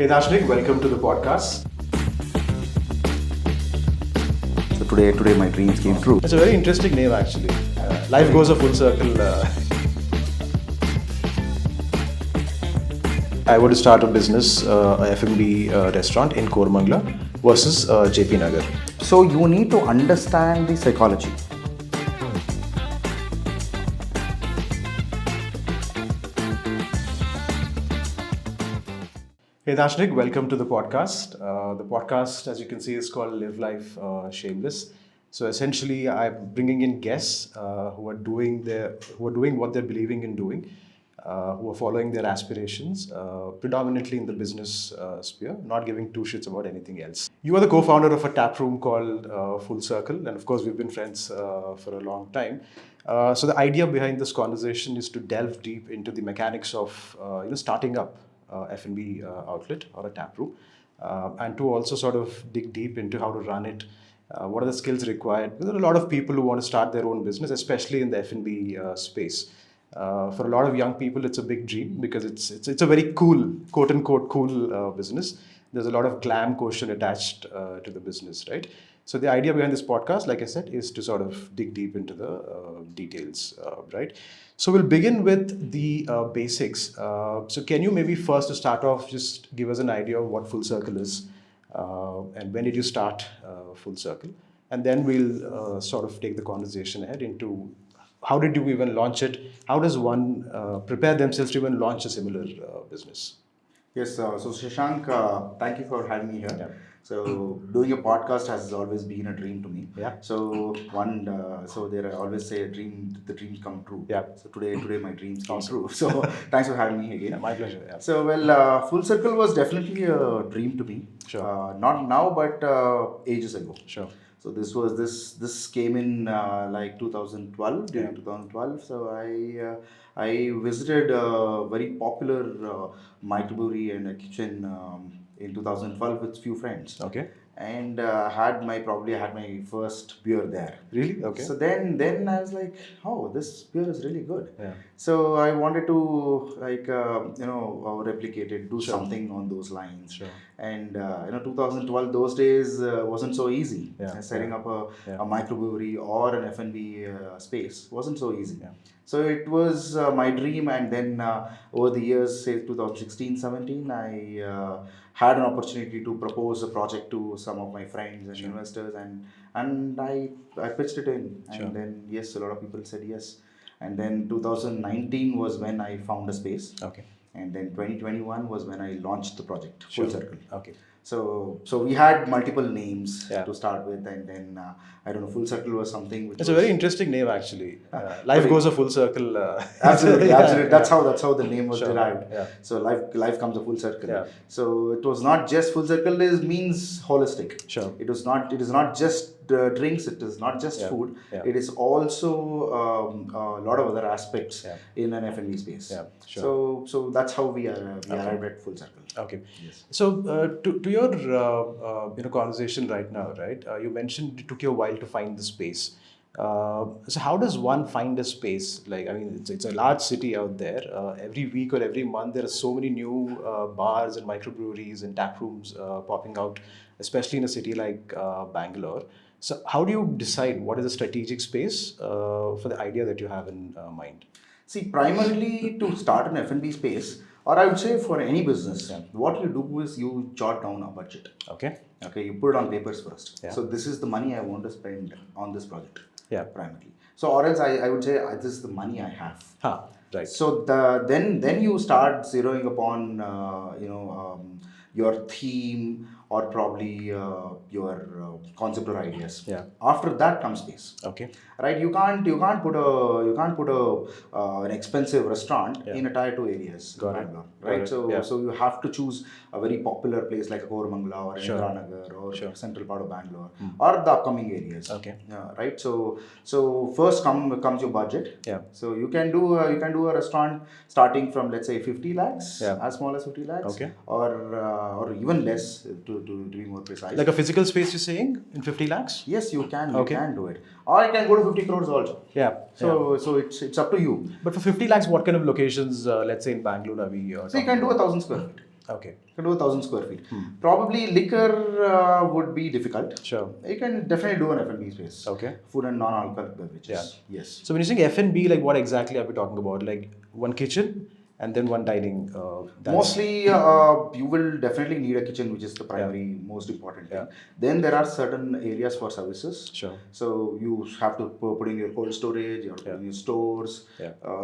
Hey Darshanik, welcome to the podcast. So today my dreams came true. It's a very interesting name actually. Life goes a full circle. I want to start a business, a F&B restaurant in Koramangala versus JP Nagar. So you need to understand the psychology. Hey Darshanik, welcome to the podcast. The podcast, as you can see, is called Live Life Shameless. So essentially, I'm bringing in guests who are doing what they're believing in doing, who are following their aspirations, predominantly in the business sphere, not giving two shits about anything else. You are the co-founder of a tap room called Full Circle, and of course, we've been friends for a long time. So the idea behind this conversation is to delve deep into the mechanics of starting up F&B outlet or a tap room, and to also sort of dig deep into how to run it. What are the skills required? There are a lot of people who want to start their own business, especially in the F&B space. For a lot of young people, it's a big dream because it's a very cool, quote unquote, cool business. There's a lot of glam quotient attached to the business, right? So the idea behind this podcast, like I said, is to sort of dig deep into the details, right? So we'll begin with the basics. So can you maybe first to start off, just give us an idea of what Full Circle is, and when did you start Full Circle? And then we'll sort of take the conversation ahead into how did you even launch it? How does one prepare themselves to even launch a similar business? Yes, so Shashank, thank you for having me here. Yeah. So doing a podcast has always been a dream to me. Yeah. So so there I always say the dreams come true. Yeah. So today my dreams came true. So thanks for having me again. Yeah, my pleasure. Yeah. So Full Circle was definitely a dream to me. Sure. Not now, but ages ago. Sure. So this came in like 2012 during Yeah. 2012. So I visited a very popular microbrewery and a kitchen in 2012 with few friends. Okay. And had my first beer there. Really? Okay. So then I was like, oh, this beer is really good. Yeah. So I wanted to replicate it, do Sure. something on those lines. Sure. And 2012 those days wasn't so easy. Yeah. Setting Yeah. up Yeah. a microbrewery or an F&B space wasn't so easy. Yeah. So it was my dream, and then over the years, say 2016, 17, I had an opportunity to propose a project to some of my friends and Sure. investors, and I pitched it in, and Sure. then yes, a lot of people said yes, and then 2019 was when I found a space, Okay. and then 2021 was when I launched the project, Sure. Full Circle. Okay. So we had multiple names Yeah. to start with, and then I don't know, Full Circle was something which It's a was, very interesting name actually. Life goes a full circle. Absolutely, Yeah, absolutely. yeah. That's how the name was Sure. derived. Yeah. So life comes a full circle. Yeah. So it was not just full circle. It means holistic. Sure. It is not just drinks. It is not just Yeah. food. Yeah. It is also a lot of other aspects Yeah. in an F&B space. Yeah, sure. So that's how we arrived at Full Circle. Okay. Yes. So to your conversation right now, right? You mentioned it took you a while to find the space. So how does one find a space? Like, I mean, it's a large city out there. Every week or every month, there are so many new bars and microbreweries and tap rooms popping out, especially in a city like Bangalore. So how do you decide what is a strategic space for the idea that you have in mind? See, primarily to start an F&B space, or I would say for any business, Yeah. what you do is you jot down a budget. Okay. Okay, you put it on papers first. Yeah. So this is the money I want to spend on this project. Yeah. Primarily. So or else I would say this is the money I have. Huh. Right. So then you start zeroing upon your theme or probably your conceptual ideas. Yeah. After that comes space. Okay. Right, you can't put an expensive restaurant Yeah. in a tier 2 areas in Got it. Bangalore, Got right? it. So Yeah. so you have to choose a very popular place like Koramangala or Sure. Indiranagar or Sure. central part of Bangalore or the upcoming areas. Okay. Right. So first comes your budget. Yeah. So you can do a restaurant starting from, let's say, 50 lakhs, Yeah. as small as 50 lakhs, Okay. or even less to be more precise. Like a physical space, you're saying, in 50 lakhs? Yes, you can Okay. do it, or you can go to 50 crores also. Yeah. So it's up to you. But for 50 lakhs, what kind of locations, let's say in Bangalore, are we? So you can do 1,000 square feet. Okay. You can do 1,000 square feet. Probably liquor would be difficult. Sure. You can definitely do an F&B space. Okay. Food and non-alcoholic beverages. Yeah. Yes. So when you're saying F&B, like what exactly are we talking about? Like one kitchen and then one dining. Mostly, you will definitely need a kitchen, which is the primary, most important thing. Then there are certain areas for services. Sure. So you have to put in your cold storage, you have to put in your stores.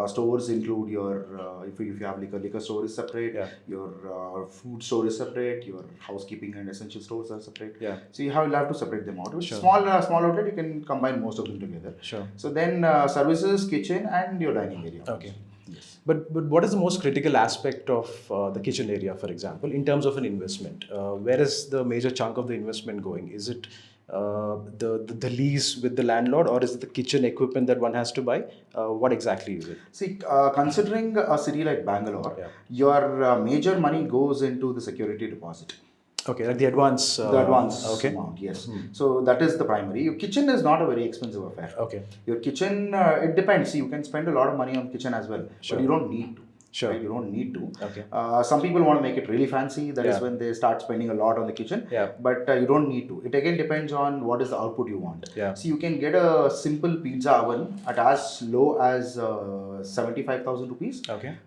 Stores include your, if you have liquor store is separate, your food store is separate, your housekeeping and essential stores are separate. So you'll have to separate them out. With small outlet, you can combine most of them together. Sure. So then services, kitchen, and your dining area. Okay. Yes. But what is the most critical aspect of the kitchen area, for example, in terms of an investment? Where is the major chunk of the investment going? Is it the lease with the landlord, or is it the kitchen equipment that one has to buy? What exactly is it? See, considering a city like Bangalore, your major money goes into the security deposit. Okay, like the advance. The advance amount, yes. So that is the primary. Your kitchen is not a very expensive affair. Okay. Your kitchen, it depends. See, you can spend a lot of money on kitchen as well, but you don't need to. Sure. Right? You don't need to. Okay. Some people want to make it really fancy. That is when they start spending a lot on the kitchen. But you don't need to. It again depends on what is the output you want. So you can get a simple pizza oven at as low as 75,000 rupees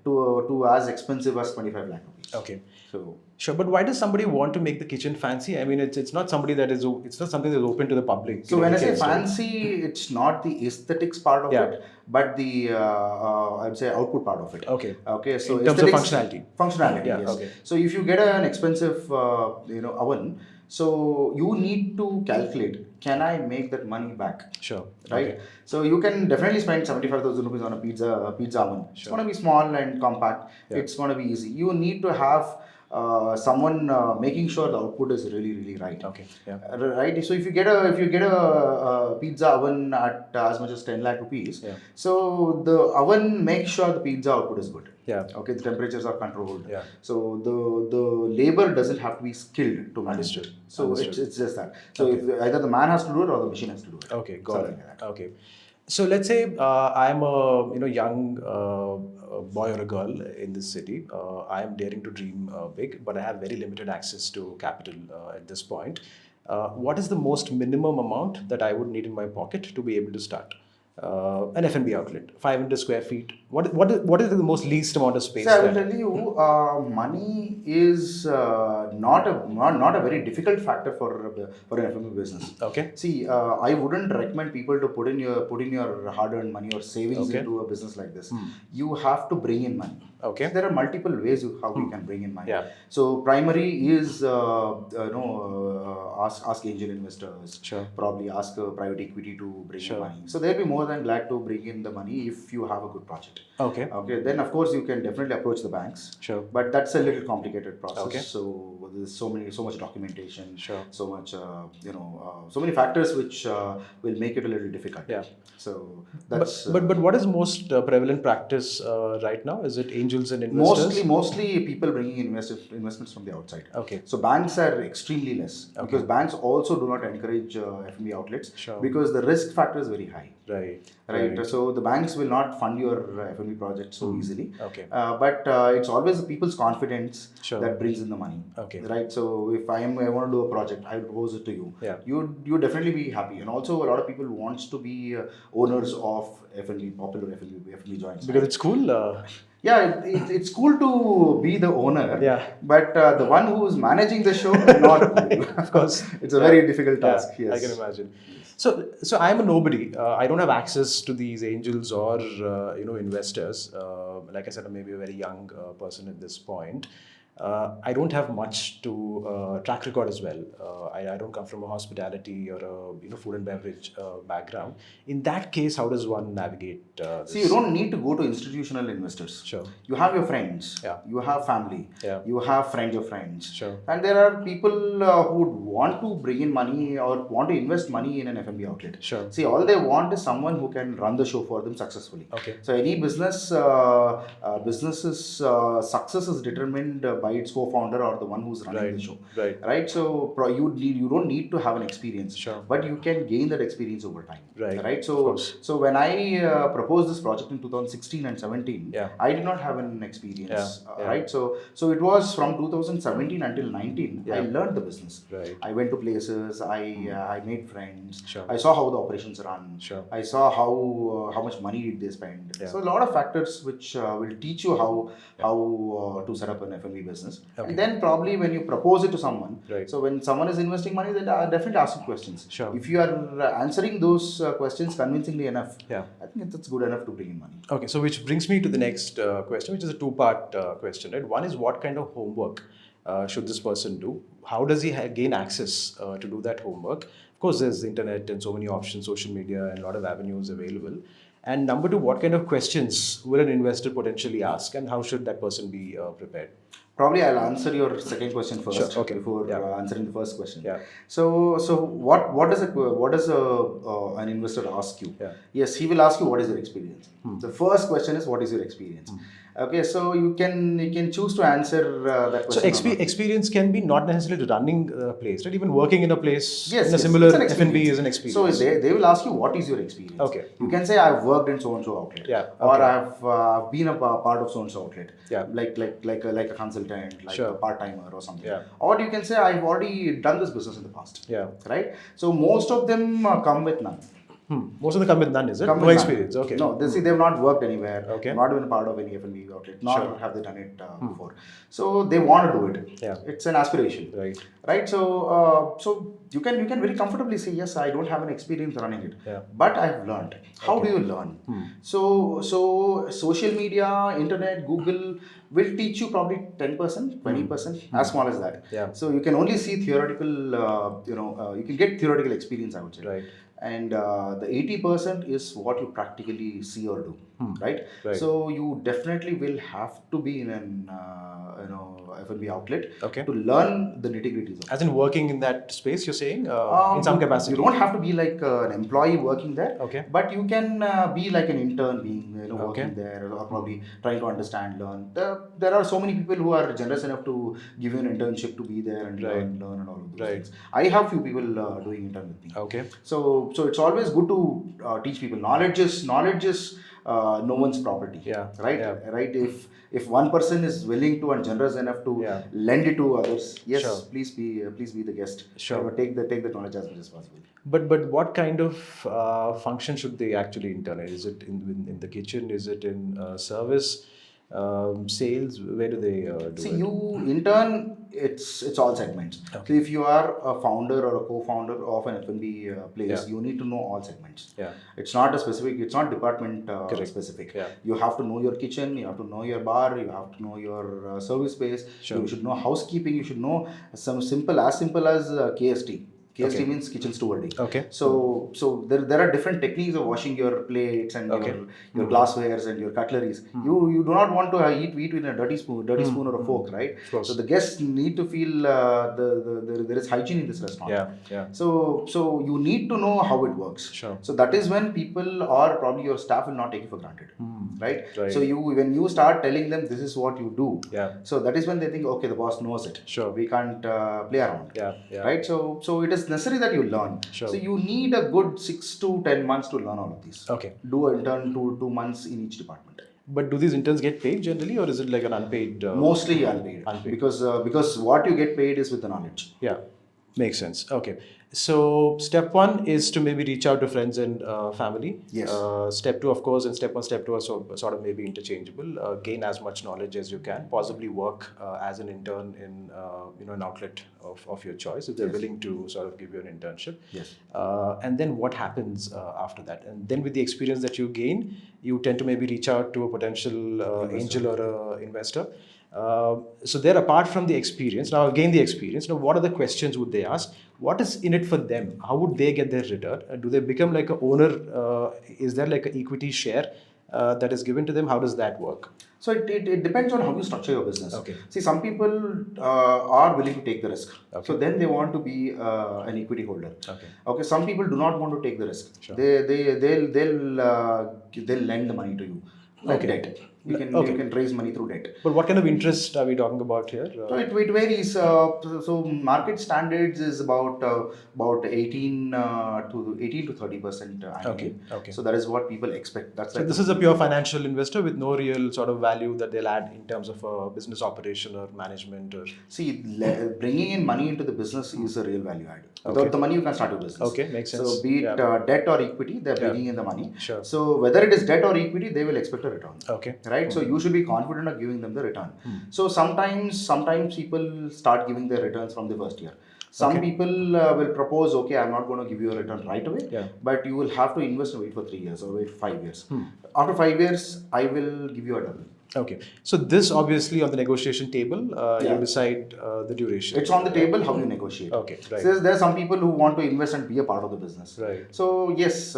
to as expensive as 25 lakh rupees. Okay. So sure, but why does somebody want to make the kitchen fancy? I mean, it's not somebody it's not something that's open to the public. So when I say fancy, it's not the aesthetics part of it, but the I'd say output part of it. Okay. Okay. So in terms of functionality. Functionality. Yes. Okay. So if you get an expensive oven, so you need to calculate, can I make that money back? Sure. Right. Okay. So you can definitely spend 75,000 rupees on a pizza oven. Sure. It's going to be small and compact. It's going to be easy. You need to have someone making sure the output is really right. Okay. Yeah. Right. So if you get a pizza oven at as much as 10 lakh rupees, so the oven makes sure the pizza output is good. Yeah. Okay. The temperatures are controlled. Yeah. So the labor doesn't have to be skilled to manage it. So it's just that. So if either the man has to do it or the machine has to do it. Okay. Got it. Like okay. So let's say I'm a young boy or a girl in this city. I am daring to dream big, but I have very limited access to capital at this point. What is the most minimum amount that I would need in my pocket to be able to start an F&B outlet? 500 square feet. What is the most least amount of space? So I will tell you, money is not a very difficult factor for an F&B business. Okay. See, I wouldn't recommend people to put in your hard-earned money or savings into a business like this. You have to bring in money. Okay. So there are multiple ways how you can bring in money. Yeah. So primary is ask angel investors. Sure. Probably ask private equity to bring in money. So they'll be more than glad to bring in the money if you have a good project. Okay. Okay. Then of course you can definitely approach the banks. Sure. But that's a little complicated process. Okay. So there's so much documentation. Sure. So much so many factors which will make it a little difficult. Yeah. So that's. But what is most prevalent practice right now? Is it angels and investors? Mostly people bringing investments from the outside. Okay. So banks are extremely less because banks also do not encourage F&B outlets because the risk factor is very high. Right. So the banks will not fund your F&B project so easily. Okay. But it's always the people's confidence that brings in the money. Okay. Right. So if I want to do a project, I will propose it to you. Yeah. You definitely be happy, and also a lot of people wants to be owners of F&B, popular F&B joints. Because it's cool. Yeah, it's cool to be the owner. Yeah. But the one who is managing the show is not cool. Of course. It's a very difficult task. Yes. I can imagine. So I'm a nobody. I don't have access to these angels or investors. Like I said, I'm maybe a very young person at this point. I don't have much to track record as well. I don't come from a hospitality or a food and beverage background. In that case, how does one navigate this? See, you don't need to go to institutional investors. Sure. You have your friends. Yeah. You have family. Yeah. You have friends of friends. Sure. And there are people who would want to bring in money or want to invest money in an F&B outlet. Sure. See, all they want is someone who can run the show for them successfully. Okay. So any business's success is determined by bride's co-founder or the one who's running the show. Right. So you don't need to have an experience, but you can gain that experience over time. Right. So when I proposed this project in 2016 and 17, I did not have an experience. Right. So it was from 2017 until 19. I learned the business. I went to places. I made friends. I saw how the operations run. I saw how much money did they spend. So a lot of factors which will teach you how to set up an F&B business. And then probably when you propose it to someone, so when someone is investing money, then definitely ask you questions. If you are answering those questions convincingly enough, I think that's good enough to bring in money. Okay, so which brings me to the next question, which is a two-part question. Right? One is, what kind of homework should this person do? How does he gain access to do that homework? Of course, there's the internet and so many options, social media, and a lot of avenues available. And number two, what kind of questions will an investor potentially ask, and how should that person be prepared? Probably I'll answer your second question first before answering the first question. So what does an investor ask you? Yes, he will ask you what is your experience. The first question is, what is your experience? Okay, so you can choose to answer that question. So experience can be not necessarily running a place, right? Even working in a place in a similar F&B is an experience. So they will ask you, what is your experience? Okay. You can say, I've worked in so and so outlet, or I've been a part of so and so outlet, like a consultant, like a part timer or something. Or you can say, I've already done this business in the past. Right. So most of them come with none. Most of them come with none, is it? No experience. Okay. No, they've not worked anywhere. Not been a part of any F&B outlet. Nor have they done it before. So they want to do it. It's an aspiration. Right. So you can very comfortably say, yes, I don't have an experience running it, but I've learned. How do you learn? So social media, internet, Google will teach you probably 10%, 20%, as small as that. So you can only see theoretical. You can get theoretical experience, I would say. And the 80% is what you practically see or do, right? So you definitely will have to be in an F&B outlet to learn the nitty-gritties. As in working in that space, you're saying, in some capacity? You don't have to be like an employee working there, but you can be like an intern being working there, or probably trying to understand, learn. There are so many people who are generous enough to give you an internship to be there and learn and all of those things. I have few people doing intern with me. So it's always good to teach people. Knowledge is no one's property. Right. If one person is willing to and generous enough to lend it to others, please be the guest. Take the knowledge as much as possible. But what kind of function should they actually internalize? Is it in the kitchen? Is it in service? Sales? Where do they do it? See, you intern, it's all segments. So if you are a founder or a co-founder of an F&B place, you need to know all segments. It's not department specific. You have to know your kitchen, you have to know your bar, you have to know your service space. You should know housekeeping, you should know as simple as KST. KST means kitchen stewarding. So there are different techniques of washing your plates and your glasswares and your cutleries. You do not want to eat with a dirty spoon or a fork, right? So the guests need to feel there is hygiene in this restaurant. So you need to know how it works. So that is when people or probably your staff will not take you for granted, right? So when you start telling them this is what you do, so that is when they think, okay, the boss knows it. We can't play around, right? So it is necessary that you learn. So you need a good 6 to 10 months to learn all of these. Do an intern 2 months in each department. But do these interns get paid generally, or is it like an unpaid? Mostly unpaid. Because what you get paid is with the knowledge. Makes sense. Okay. So step one is to maybe reach out to friends and family. Step two, of course, and step one, step two are sort of maybe interchangeable. Gain as much knowledge as you can. Possibly work as an intern in an outlet of your choice if they're willing to sort of give you an internship. And then what happens after that? And then with the experience that you gain, you tend to maybe reach out to a potential angel or an investor. So they're apart from the experience. Now again, the experience. Now, what other questions would they ask? What is in it for them? How would they get their return? Do they become like an owner? Is there like an equity share that is given to them? How does that work? So it depends on how you structure your business. See, some people are willing to take the risk. So then they want to be an equity holder. Some people do not want to take the risk. They'll lend the money to you like debt. You can raise money through debt. But what kind of interest are we talking about here? So it varies. So market standards is about 18 to 30% annually. Okay. So that is what people expect. That's so this is a pure financial investor with no real sort of value that they'll add in terms of business operation or management or. See, bringing in money into the business is a real value add. Without the money, you can start your business. Okay, makes sense. So be it debt or equity, they're bringing in the money. Sure. So whether it is debt or equity, they will expect a return. Okay. Right. So you should be confident of giving them the return. So sometimes people start giving their returns from the first year. Some people will propose, okay, I'm not going to give you a return right away, but you will have to invest and wait for 3 years or wait for 5 years. After 5 years, I will give you a double. Okay. So this obviously on the negotiation table, you decide the duration. It's on the table how you negotiate. Okay. Right. So there are some people who want to invest and be a part of the business. Right. So yes,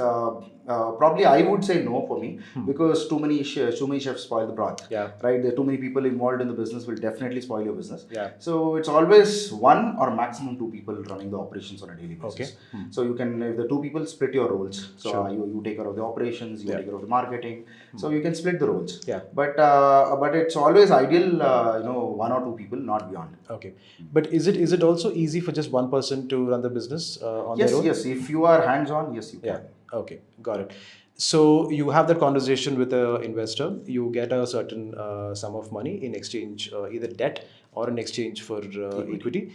probably I would say no for me because too many chefs spoil the broth. Yeah. Right. There are too many people involved in the business will definitely spoil your business. Yeah. So it's always one or maximum two people running the operations on a daily basis. Okay. So you can, if the two people split your roles. So you take care of the operations, you take care of the marketing. So you can split the roles. Yeah. But it's always ideal, one or two people, not beyond. Okay. But is it also easy for just one person to run the business on their own? Yes. If you are hands-on, yes, you can. Yeah. Okay. Got it. So you have that conversation with an investor. You get a certain sum of money in exchange, either debt or in exchange for equity.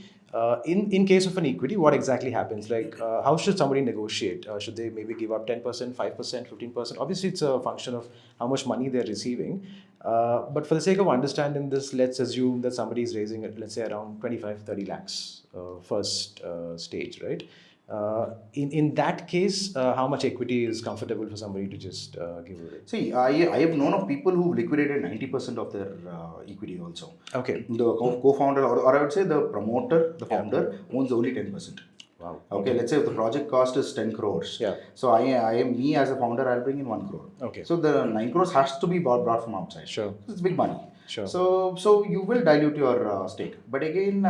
In case of an equity, what exactly happens? Like, how should somebody negotiate? Should they maybe give up 10%, 5%, 15%? Obviously, it's a function of how much money they're receiving. But for the sake of understanding this, let's assume that somebody is raising, let's say, around 25-30 lakhs first stage, right? In that case, how much equity is comfortable for somebody to just give away? See, I have known of people who liquidated 90% of their equity also. Okay. The co-founder or I would say the promoter, the founder owns only 10%. Wow. Okay, let's say if the project cost is 10 crores. Yeah. So me as a founder, I'll bring in 1 crore. Okay. So the 9 crores has to be brought from outside. Sure. It's big money. Sure. So you will dilute your stake. But again,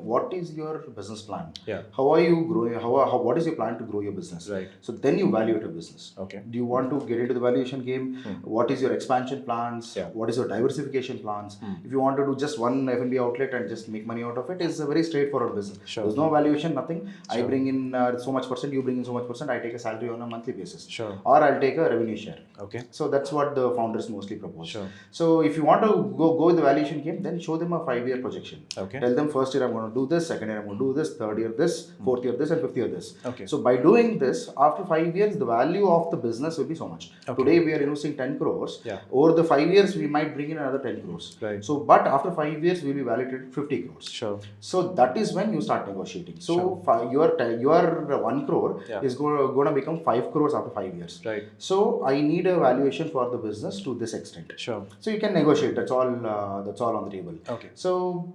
what is your business plan? Yeah. How are you growing? What is your plan to grow your business? Right. So then you evaluate your business. Okay. Do you want to get into the valuation game? What is your expansion plans? Yeah. What is your diversification plans? If you want to do just one F&B outlet and just make money out of it, it's a very straightforward business. Sure. There's no valuation, nothing. Sure. I bring in so much percent, you bring in so much percent, I take a salary on a monthly basis. Sure. Or I'll take a revenue share. Okay. So that's what the founders mostly propose. Sure. So if you want to go with the valuation game, then show them a 5-year projection. Okay. Tell them first year I'm going to do this, second year I'm going to do this, third year this, fourth year this, and fifth year this. Okay. So by doing this, after 5 years, the value of the business will be so much. Okay. Today we are investing 10 crores. Yeah. Over the 5 years, we might bring in another 10 crores. Right. So, but after 5 years, we will be validated 50 crores. Sure. So that is when you start negotiating. So your 1 crore is going to become 5 crores after 5 years. Right. So I need a valuation for the business to this extent. Sure. So you can negotiate. That's all on the table. Okay. So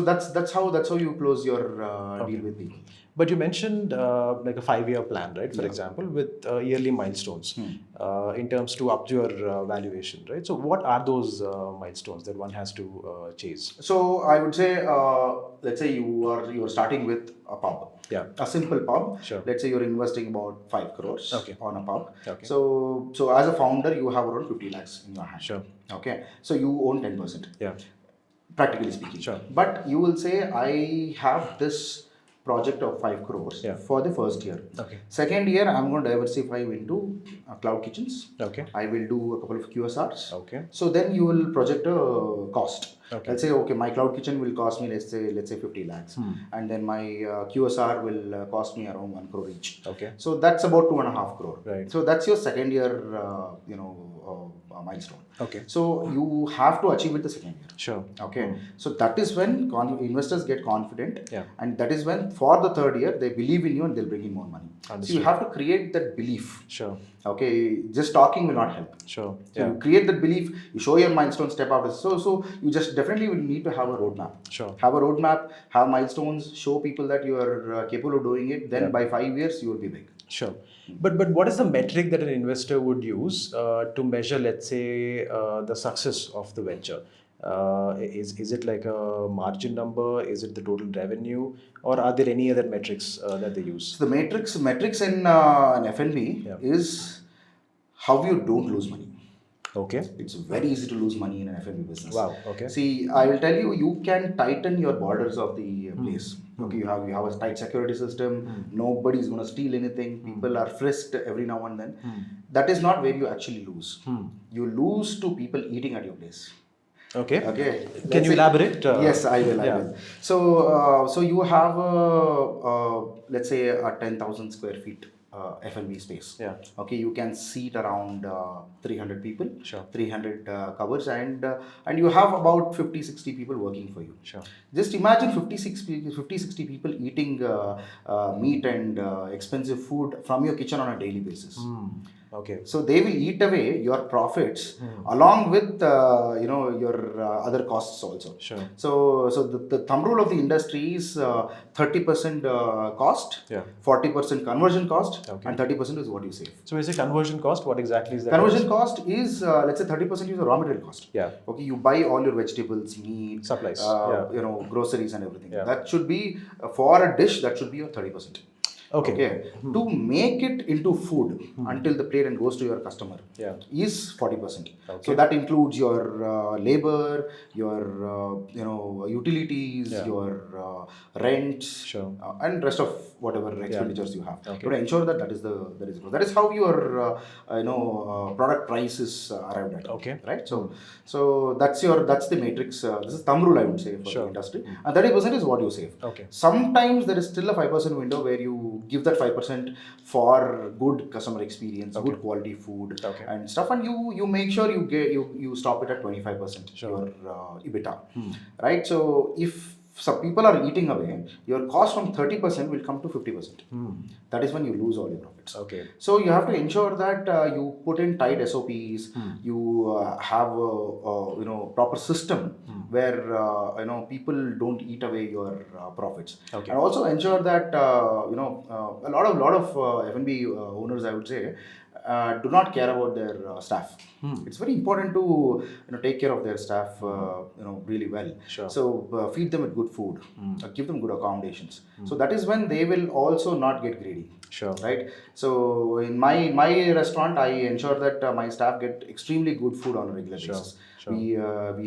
that's how you close your deal with people. But you mentioned like a 5-year plan, right? For example, with yearly milestones in terms to up your valuation, right? So what are those milestones that one has to chase? So I would say, let's say you are starting with a pub. Yeah. A simple pub. Sure. Let's say you're investing about 5 crores on a pub. Okay. So as a founder, you have around 50 lakhs in your hand. Sure. Okay. So you own 10%. Yeah. Practically speaking. Sure. But you will say, I have this project of 5 crores for the first year. Okay. Second year, I'm going to diversify into cloud kitchens. Okay. I will do a couple of QSRs. Okay. So then you will project a cost. Okay. Let's say, okay, my cloud kitchen will cost me, let's say 50 lakhs. And then my QSR will cost me around 1 crore each. Okay. So that's about 2.5 crore. Right. So that's your second year, milestone. Okay. So you have to achieve it the second year. Sure. Okay. So that is when investors get confident. Yeah. And that is when for the third year, they believe in you and they'll bring in more money. Understood. So you have to create that belief. Sure. Okay. Just talking will not help. Sure. So you create that belief, you show your milestone step after. So you just definitely will need to have a roadmap. Sure. Have a roadmap, have milestones, show people that you are capable of doing it. Then by 5 years, you will be big. Sure. But what is the metric that an investor would use to measure, let's say, the success of the venture? Is it like a margin number? Is it the total revenue? Or are there any other metrics that they use? So the metrics in an F&B is how you don't lose money. Okay. It's very easy to lose money in an F&B business. Wow. Okay. See, I will tell you, you can tighten your borders of the place. Okay, you have a tight security system. Nobody is going to steal anything. People are frisked every now and then. That is not where you actually lose. You lose to people eating at your place. Okay. Okay. Can you elaborate? Yes, I will. I will. So you have let's say a 10,000 square feet F&B space. Yeah. Okay. You can seat around 300 people. Sure. 300 covers, and you have about 50, 60 people working for you. Sure. Just imagine 50, 60 people eating meat and expensive food from your kitchen on a daily basis. Okay. So they will eat away your profits along with your other costs also. Sure. So the thumb rule of the industry is 30% cost, 40% conversion cost, and 30% is what you save. So when you say conversion cost, what exactly is that? Conversion cost is let's say 30% is the raw material cost. Yeah. Okay, you buy all your vegetables, meat, supplies, groceries and everything. That should be for a dish. That should be your 30%. Okay. To make it into food until the plate and goes to your customer is 40%. Okay. So that includes your labor, your utilities, your rents, and rest of whatever expenditures you have. To ensure that is that is how your product price is arrived at. Okay. Right. So that's the matrix. This is thumb rule, I would say, for the industry. And 30% is what you save. Okay. Sometimes there is still a 5% window where you give that 5% for good customer experience, good quality food and stuff, and you make sure you stop it at 25% your EBITDA, right? So if some people are eating away, your cost from 30% will come to 50%. That is when you lose all your profits. Okay. So you have to ensure that you put in tight SOPs, you have a proper system where people don't eat away your profits, and also ensure that a lot of F&B owners, I would say, do not care about their staff. It's very important to take care of their staff really well. So feed them with good food, give them good accommodations. So that is when they will also not get greedy. Right. So in my restaurant, I ensure that my staff get extremely good food on a regular basis. We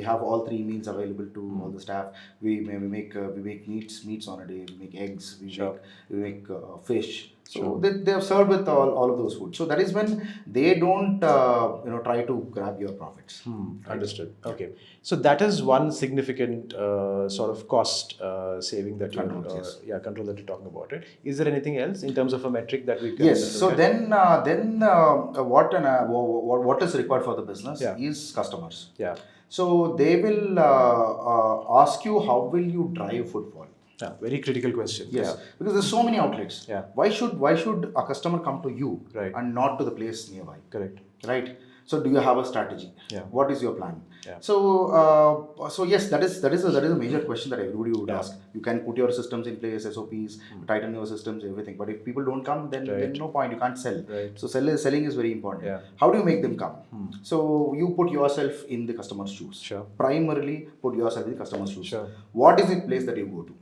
have all 3 meals available to all the staff. We make meats on a day. We make eggs. We make fish. So they are served with all of those foods. So that is when they don't try to grab your profits. Understood. Okay. So that is one significant sort of cost saving that control that you're talking about. Right? Is there anything else in terms of a metric that we can? Yes. So then what is required for the business is customers. Yeah. So they will ask you, how will you drive footfall? Yeah, very critical question. Yes, because there's so many outlets. Yeah. Why should a customer come to you and not to the place nearby? Correct. Right. So do you have a strategy? Yeah. What is your plan? Yeah. So yes, that is a major question that everybody would ask. You can put your systems in place, SOPs, tighten your systems, everything. But if people don't come, then no point. You can't sell. Right. So selling is very important. Yeah. How do you make them come? So you put yourself in the customer's shoes. Sure. Primarily put yourself in the customer's shoes. Sure. What is the place that you go to?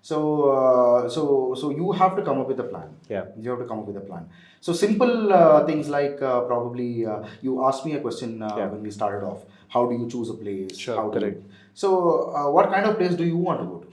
So you have to come up with a plan. Yeah. You have to come up with a plan. So simple things like probably you asked me a question when we started off. How do you choose a place? Sure. Correct. What kind of place do you want to go to?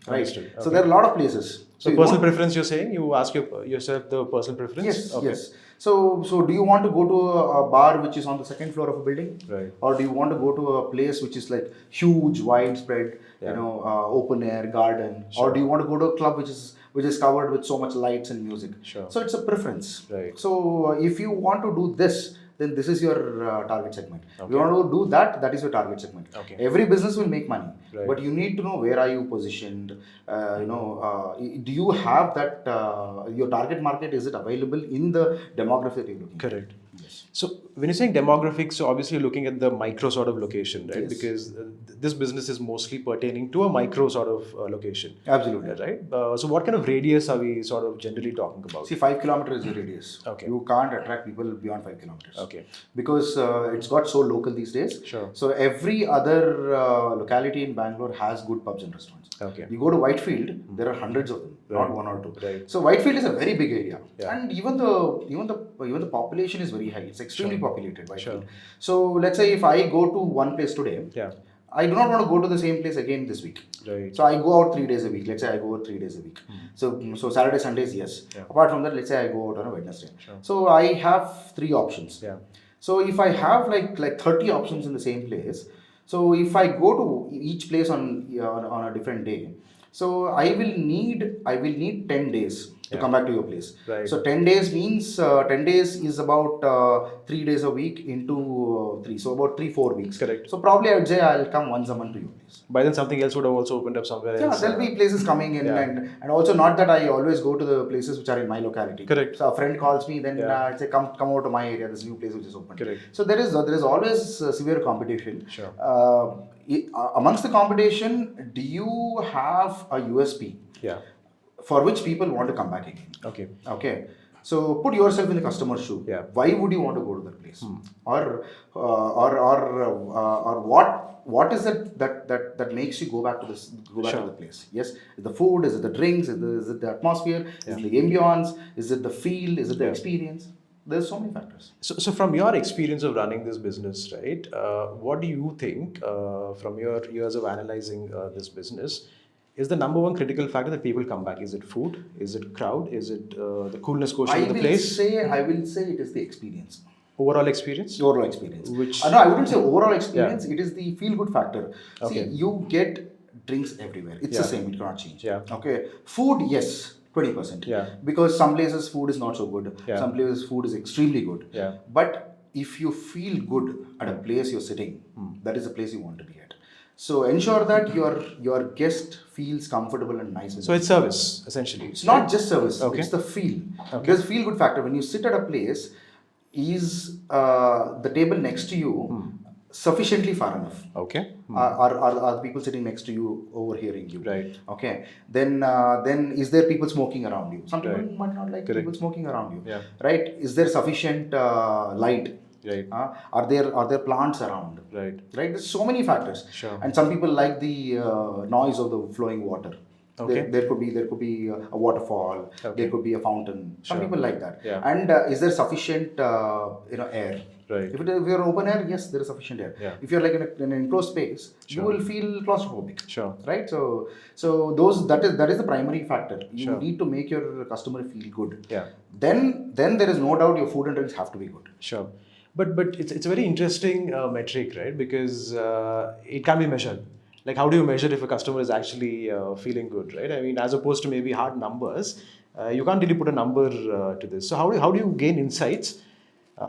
Right. Understood. So there are a lot of places. So personal preference, you're saying? You ask yourself the personal preference? Yes. Yes. So do you want to go to a bar which is on the 2nd floor of a building? Right. Or do you want to go to a place which is like huge, widespread, open air garden? Or do you want to go to a club which is covered with so much lights and music? So it's a preference. Right. So if you want to do this, then this is your target segment. If you want to do that is your target segment. Every business will make money, but you need to know where are you positioned. Do you have that your target market? Is it available in the demographic that you're looking at? Correct. Yes. So when you're saying demographics, so obviously you're looking at the micro sort of location, right? Yes. Because this business is mostly pertaining to a micro sort of location. Absolutely. Right? So what kind of radius are we sort of generally talking about? See, 5 kilometers is your radius. Okay. You can't attract people beyond 5 kilometers. Okay. Because it's got so local these days. Sure. So every other locality in Bangalore has good pubs and restaurants. Okay. You go to Whitefield, there are hundreds of them, not one or two. Right. So Whitefield is a very big area, and even the population is very high. It's extremely populated. So let's say if I go to one place today, I do not want to go to the same place again this week. So I go out 3 days a week. Let's say I go out 3 days a week. So Saturday, Sundays, yes. Apart from that, let's say I go out on a Wednesday. So I have 3 options. So if I have like 30 options in the same place, so if I go to each place on a different day, so I will need 10 days to come back to your place. So 10 days means 10 days is about 3 days a week into 3. So about 3-4 weeks. Correct. So probably I would say I'll come once a month to your place. By then something else would have also opened up somewhere else. There'll be places coming in, and also not that I always go to the places which are in my locality. Correct. So a friend calls me, then I'd say come over to my area. This new place which is open. Correct. So there is always severe competition. Sure. Amongst the competition, do you have a USP? For which people want to come back again. Okay. So put yourself in the customer's shoe. Why would you want to go to that place? Or what is it that makes you go back to the place? Yes, is the food? Is it the drinks? Is it the atmosphere? Is it the ambience? Is it the feel? Is it the experience? There's so many factors. So from your experience of running this business, right? What do you think from your years of analyzing this business? Is the number one critical factor that people come back? Is it food? Is it crowd? Is it the coolness quotient of the place? I will say it is the experience. Overall experience? Overall experience. Which? No, I wouldn't say overall experience. It is the feel-good factor. See, you get drinks everywhere. It's the same. It cannot change. Okay. Food, yes, 20%. Because some places food is not so good. Some places food is extremely good. But if you feel good at a place you're sitting, that is the place you want to be at. So ensure that your guest feels comfortable and nice. So it's service, essentially. It's not just service. It's the feel. There's a feel good factor. When you sit at a place, is the table next to you sufficiently far enough? Are people sitting next to you overhearing you? Okay. Then is there people smoking around you? Some people might not like people smoking around you. Right? Is there sufficient light? Are there plants around? There's so many factors. And some people like the noise of the flowing water. There could be a waterfall. There could be a fountain. Some people like that. And is there sufficient air? If you're open air, yes, there is sufficient air. If you're like in an enclosed space, you will feel claustrophobic. Right? So that is the primary factor. You need to make your customer feel good. Then there is no doubt your food and drinks have to be good. But it's a very interesting metric, right? Because it can be measured. Like, how do you measure if a customer is actually feeling good, right? I mean, as opposed to maybe hard numbers, you can't really put a number to this. So how do you gain insights?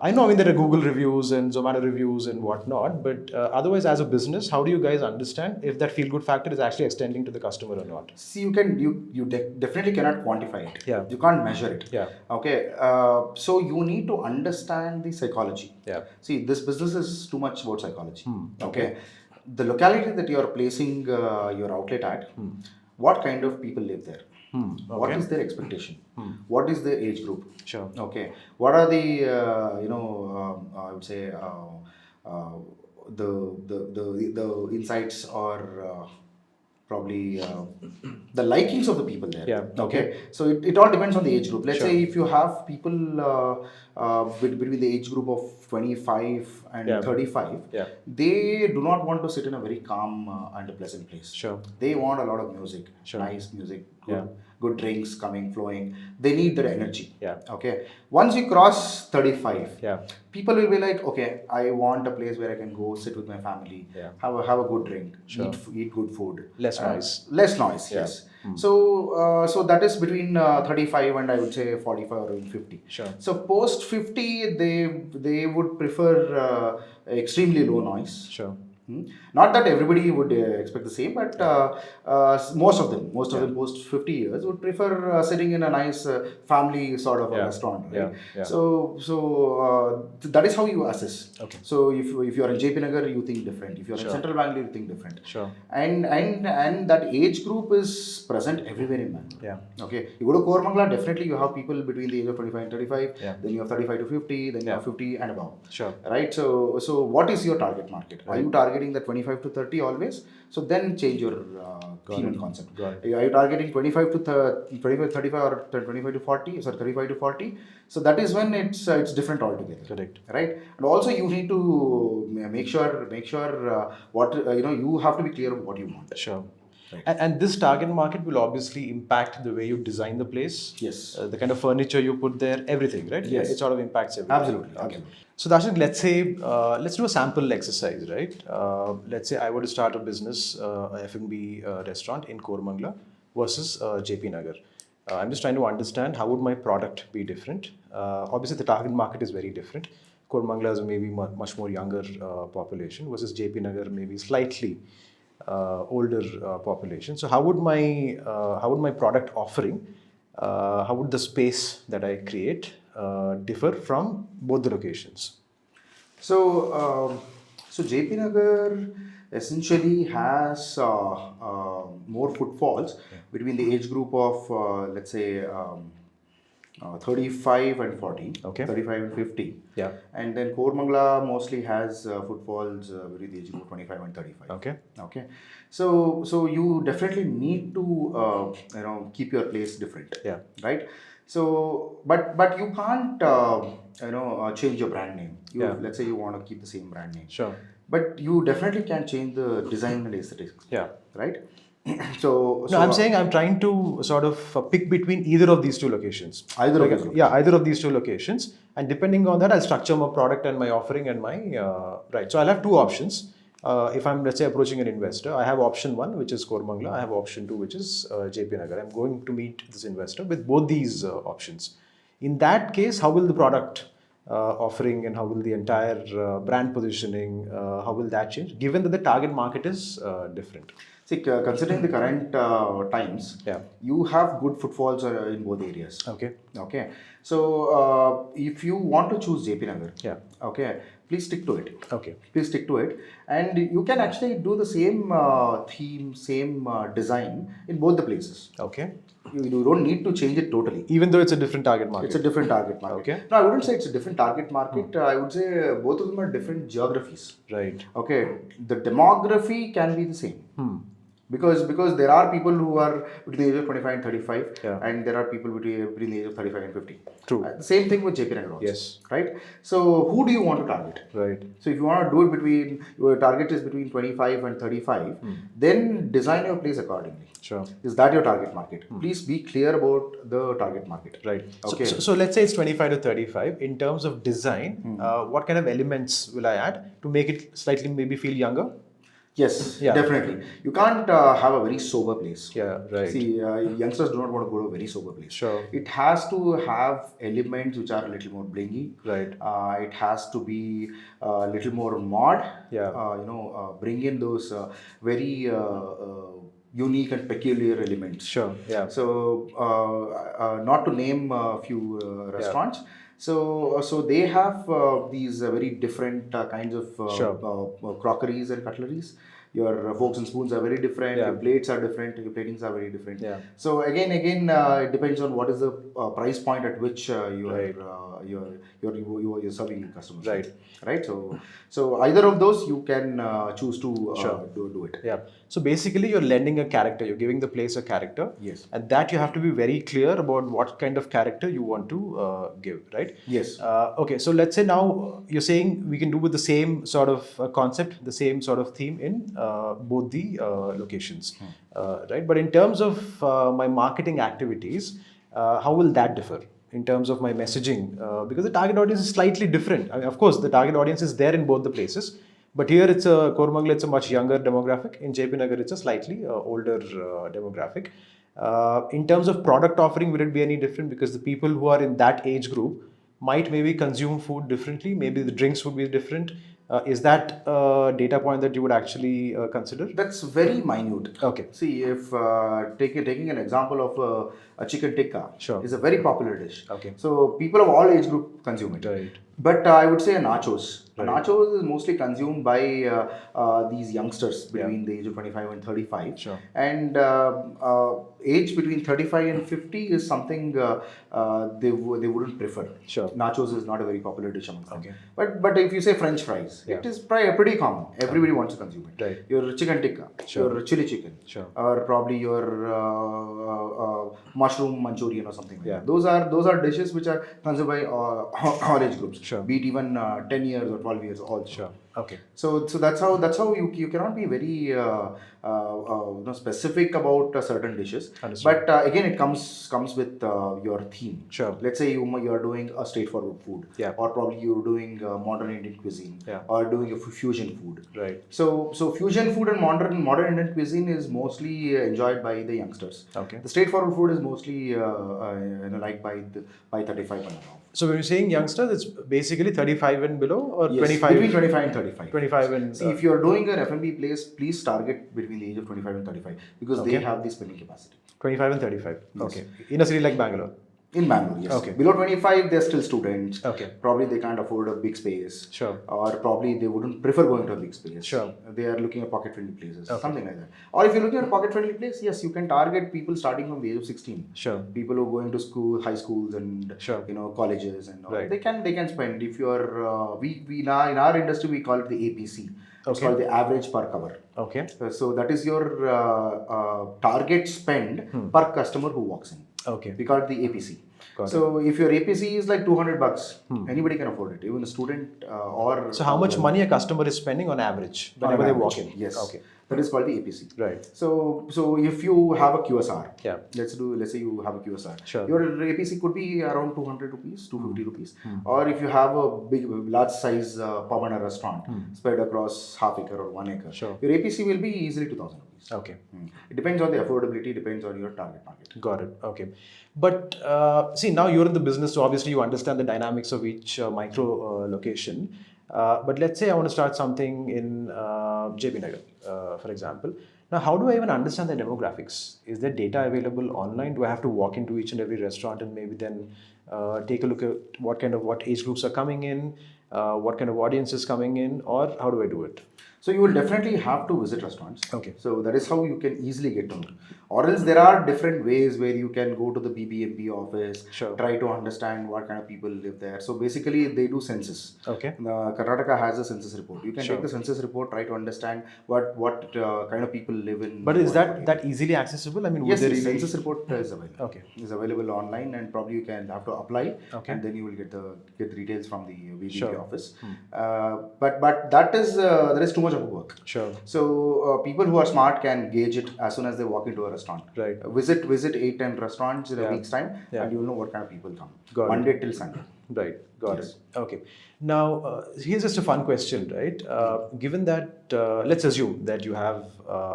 I know, there are Google reviews and Zomato reviews and whatnot, but otherwise, as a business, how do you guys understand if that feel-good factor is actually extending to the customer or not? See, you definitely cannot quantify it. You can't measure it. Okay. So you need to understand the psychology. See, this business is too much about psychology. Okay. The locality that you are placing your outlet at, what kind of people live there? What is their expectation? What is the age group? Okay. What are the I would say the insights or probably the likings of the people there. Okay. So it all depends on the age group. Let's say if you have people between the age group of 25 and 35, they do not want to sit in a very calm and a pleasant place. They want a lot of music, nice music, good drinks coming, flowing. They need that energy. Okay. Once you cross 35, people will be like, okay, I want a place where I can go sit with my family, have a good drink, eat good food. Less noise. Less noise, yes. So that is between 35 and I would say 45 or even 50. So post 50, they would prefer extremely low noise. Not that everybody would expect the same, but most of them post 50 years would prefer sitting in a nice family sort of a restaurant. Right? So that is how you assess. So if you are in JP Nagar, you think different. If you are in Central Bangalore, you think different. And that age group is present everywhere in Bangalore. Okay. You go to Koramangala, definitely you have people between the age of 25 and 35. Then you have 35 to 50. Then you have 50 and above. Right. So what is your target market? Are you targeting the 25 to 30 always? So then change your theme and concept. Got it. Are you targeting 25 to 25 35 or 25 to 40? Sorry, 35 to 40. So that is when it's different altogether. Correct. Right. And also you need to make sure what you have to be clear of what you want. Sure. Right. And this target market will obviously impact the way you design the place. Yes. The kind of furniture you put there, everything, right? Yes. It sort of impacts everything. Absolutely. Okay. Absolutely. So Darshanik, let's say, let's do a sample exercise, right? Let's say I were to start a business, a F&B restaurant in Koramangala versus JP Nagar. I'm just trying to understand how would my product be different. Obviously, the target market is very different. Koramangala is maybe much more younger population versus JP Nagar maybe slightly older population. So how would my product offering, how would the space that I create differ from both the locations? So JP Nagar essentially has more footfalls between the age group of let's say 35 and 40, Okay. 35 and 50. Yeah. And then Koramangala mostly has footfalls between the age group 25 and 35. Okay. Okay. So you definitely need to keep your place different. Yeah. Right. So but you can't change your brand name. Let's say you want to keep the same brand name. Sure. But you definitely can change the design and aesthetics. Yeah. Right. So I'm saying I'm trying to sort of pick between either of these two locations. Either of these locations. Yeah, either of these two locations, and depending on that, I'll structure my product and my offering and my right. So I'll have two options. If I'm, let's say, approaching an investor, I have option one, which is Koramangala. I have option two, which is JP Nagar. I'm going to meet this investor with both these options. In that case, how will the product offering and how will the entire brand positioning, how will that change, given that the target market is different? See, considering the current times, you have good footfalls in both areas. Okay. Okay. So if you want to choose JP Nagar, okay, please stick to it. Okay. Please stick to it, and you can actually do the same theme, same design in both the places. Okay. You don't need to change it totally. Even though it's a different target market. It's a different target market. Okay. No, I wouldn't say it's a different target market. I would say both of them are different geographies. Right. Okay. The demography can be the same. Because there are people who are between the age of 25 and 35, and there are people between the age of 35 and 50. True. The same thing with JP Nagar also. Yes. Right? So who do you want to target? Right. So if you want to do it between, your target is between 25 and 35, then design your place accordingly. Sure. Is that your target market? Please be clear about the target market. Right. Okay. So let's say it's 25 to 35. In terms of design, what kind of elements will I add to make it slightly maybe feel younger? Yes, definitely. You can't have a very sober place. Yeah, right. See, youngsters do not want to go to a very sober place. Sure. It has to have elements which are a little more blingy. Right. It has to be a little more mod. Yeah. Bring in those very unique and peculiar elements. Sure. Yeah. So, not to name a few restaurants. So they have these very different kinds of crockeries and cutleries. Your forks and spoons are very different. Your plates are different. Your platings are very different. Yeah. So again, it depends on what is the price point at which you're serving customers. Right. Right. So either of those you can choose to do it. Yeah. So basically, you're lending a character. You're giving the place a character. Yes. And that you have to be very clear about what kind of character you want to give. Right. Yes. Okay. So let's say now you're saying we can do with the same sort of concept, the same sort of theme in both the locations, right? But in terms of my marketing activities, how will that differ in terms of my messaging? Because the target audience is slightly different. I mean, of course, the target audience is there in both the places, but here it's a Koramangala, it's a much younger demographic. In JP Nagar, it's a slightly older demographic. In terms of product offering, will it be any different? Because the people who are in that age group might maybe consume food differently. Maybe the drinks would be different. Is that a data point that you would actually consider? That's very minute. Okay. See, if taking an example of a chicken tikka is a very popular dish. Okay. So people of all age group consume it. Right. But I would say a nachos. Right. Nachos is mostly consumed by these youngsters between the age of 25 and 35. Sure. And age between 35 and 50 is something they wouldn't prefer. Sure. Nachos is not a very popular dish amongst them. Okay. But if you say French fries, price. It is pretty common. Everybody wants to consume it. Right. Your chicken tikka, your chili chicken, or probably your mushroom Manchurian or something like that. Those are dishes which are consumed by all age groups. Be it even 10 years or 12 years also. Okay. So that's how you cannot be very specific about certain dishes. Understood. But again, it comes with your theme. Let's say you are doing a straightforward food, or probably you're doing modern Indian cuisine, or doing a fusion food. Right. So fusion food and modern Indian cuisine is mostly enjoyed by the youngsters. Okay. The straightforward food is mostly liked by 35 and above. So when you're saying youngsters, it's basically 35 and below, or 25? Between 25 and 35. 25 and... See, if you're doing an F&B place, please target between the age of 25 and 35, because they have the spending capacity. 25 and 35. Yes. Okay. In a city like Bangalore? In Bangalore, yes. Okay. Below 25, they're still students. Okay. Probably they can't afford a big space. Sure. Or probably they wouldn't prefer going to a big space. Sure. They are looking at pocket-friendly places. Okay. Something like that. Or if you're looking at a pocket-friendly place, yes, you can target people starting from the age of 16. Sure. People who are going to school, high schools, and colleges and all. Right. They can spend. If you're in our industry, we call it the APC. It's called the average per cover. Okay. So that is your target spend per customer who walks in. Okay. We call it the APC. So if your APC is like $200, anybody can afford it, even a student or... So how much money a customer is spending on average whenever they walk in? Yes. Okay. That is called the APC. Right. So if you have a QSR, let's say you have a QSR, sure, your APC could be around 200 rupees, 250 rupees. Or if you have a large size pub and a restaurant spread across half acre or 1 acre, sure, your APC will be easily 2,000 rupees. Okay. It depends on the affordability, depends on your target market. Got it. Okay. But see, now you're in the business, so obviously you understand the dynamics of each micro location. But let's say I want to start something in JB Nagar, for example. Now, how do I even understand the demographics? Is there data available online? Do I have to walk into each and every restaurant and maybe then take a look at what age groups are coming in, what kind of audience is coming in, or how do I do it? So you will definitely have to visit restaurants. Okay. So that is how you can easily get to know. Or else there are different ways where you can go to the BBMP office, sure, try to understand what kind of people live there. So basically they do census. Okay. Karnataka has a census report. You can take the census report, try to understand what kind of people live in. But is that easily accessible? I mean, yes, the census report is available. Okay. It's available online, and probably you can have to apply. Okay. And then you will get the details from the BBMP office. But that is there is too much of work. Sure. So people who are smart can gauge it as soon as they walk into a restaurant. Right. Visit 8-10 restaurants in a week's time, and you'll know what kind of people come. Monday till Sunday. Right. Got it. Okay. Now here's just a fun question, right? Given that, let's assume that you have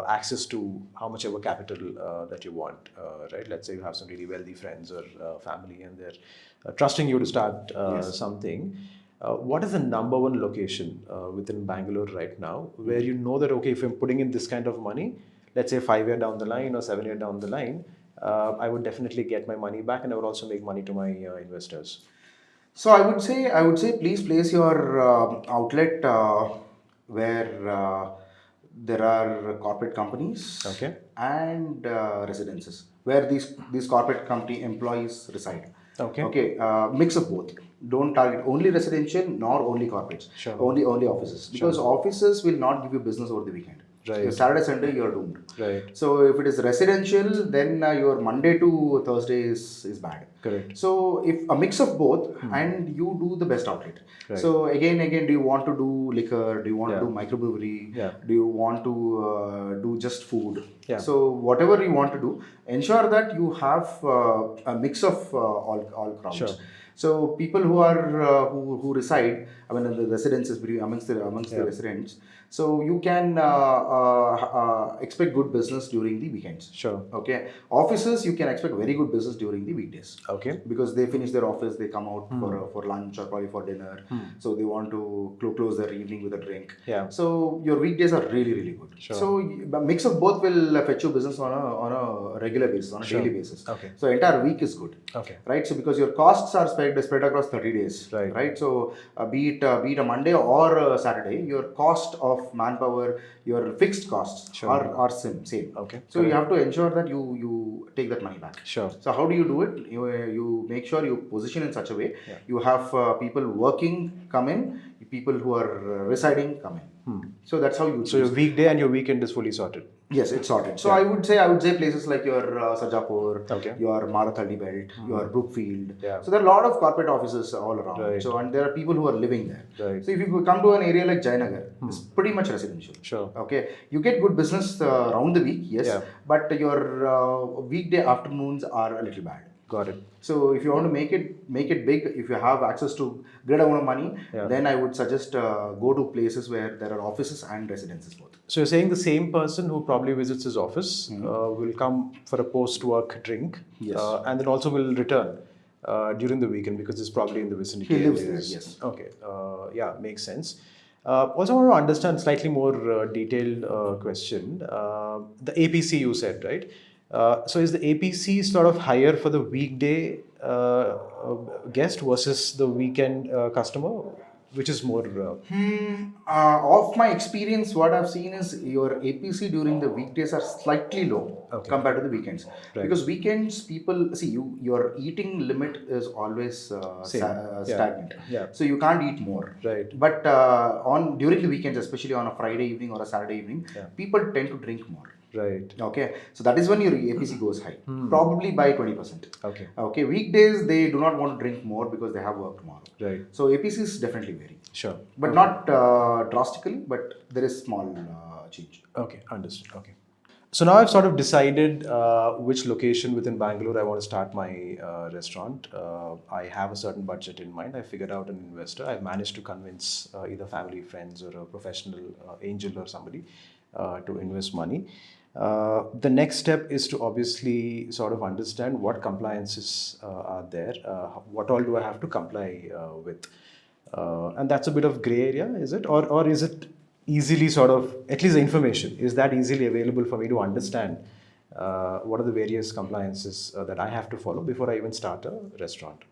access to how much ever capital that you want, right? Let's say you have some really wealthy friends or family, and they're trusting you to start something. What is the number one location within Bangalore right now where you know that, okay, if I'm putting in this kind of money, let's say 5 years down the line or 7 years down the line, I would definitely get my money back, and I would also make money to my investors? So I would say please place your outlet where there are corporate companies, okay, and residences where these corporate company employees reside. Okay. Okay. Mix of both. Don't target only residential nor only corporates. Sure. Only offices, because offices will not give you business over the weekend. Right. Saturday, Sunday, you are doomed. Right. So if it is residential, then your Monday to Thursday is bad. Correct. So if a mix of both, and you do the best outlet. Right. So again, do you want to do liquor? Do you want to do microbrewery? Yeah. Do you want to do just food? Yeah. So whatever you want to do, ensure that you have a mix of all crowds. Sure. So people who are who reside, I mean, in the residences amongst the residents, so you can expect good business during the weekends. Sure. Okay. Offices, you can expect very good business during the weekdays. Okay. Because they finish their office, they come out for lunch or probably for dinner. So they want to close their evening with a drink. Yeah. So your weekdays are really, really good. Sure. So a mix of both will fetch you business on a regular basis, on a daily basis. Okay. So entire week is good. Okay. Right. So because your costs are spread across 30 days. Right. Right. So be it a Monday or a Saturday, your cost of manpower, your fixed costs are same. Okay. So you have to ensure that you take that money back. Sure. So how do you do it? You make sure you position in such a way. Yeah. You have people working come in. People who are residing come in. So that's how you choose. So your weekday and your weekend is fully sorted. Yes, it's sorted. So I would say places like your Sarjapur, your Marathali Belt, your Brookfield. So there are a lot of corporate offices all around. Right. So and there are people who are living there. Right. So if you come to an area like Jayanagar, it's pretty much residential. Sure. Okay, you get good business around the week, yes, but your weekday afternoons are a little bad. Got it. So if you want to make it big, if you have access to great amount of money, then I would suggest go to places where there are offices and residences both. So you're saying the same person who probably visits his office will come for a post-work drink, and then also will return during the weekend because it's probably in the vicinity. He lives there, yes. Okay. Makes sense. Also, I want to understand slightly more detailed question. The APC you said, right? So is the APC sort of higher for the weekday guest versus the weekend customer? Which is more? Of my experience, what I've seen is your APC during the weekdays are slightly low compared to the weekends. Right. Because weekends, people see your eating limit is always stagnant. Yeah. So you can't eat more. Right. But during the weekends, especially on a Friday evening or a Saturday evening, people tend to drink more. Right. Okay. So that is when your APC goes high, probably by 20%. Okay. Okay. Weekdays they do not want to drink more because they have work tomorrow. Right. So APCs definitely vary. Sure. But not drastically, but there is small change. Okay. Understood. Okay. So now I've sort of decided which location within Bangalore I want to start my restaurant. I have a certain budget in mind. I figured out an investor. I've managed to convince either family, friends, or a professional angel or somebody to invest money. The next step is to obviously sort of understand what compliances are there, what all do I have to comply with, and that's a bit of gray area, is it? Or is it easily sort of, at least the information, is that easily available for me to understand what are the various compliances that I have to follow before I even start a restaurant?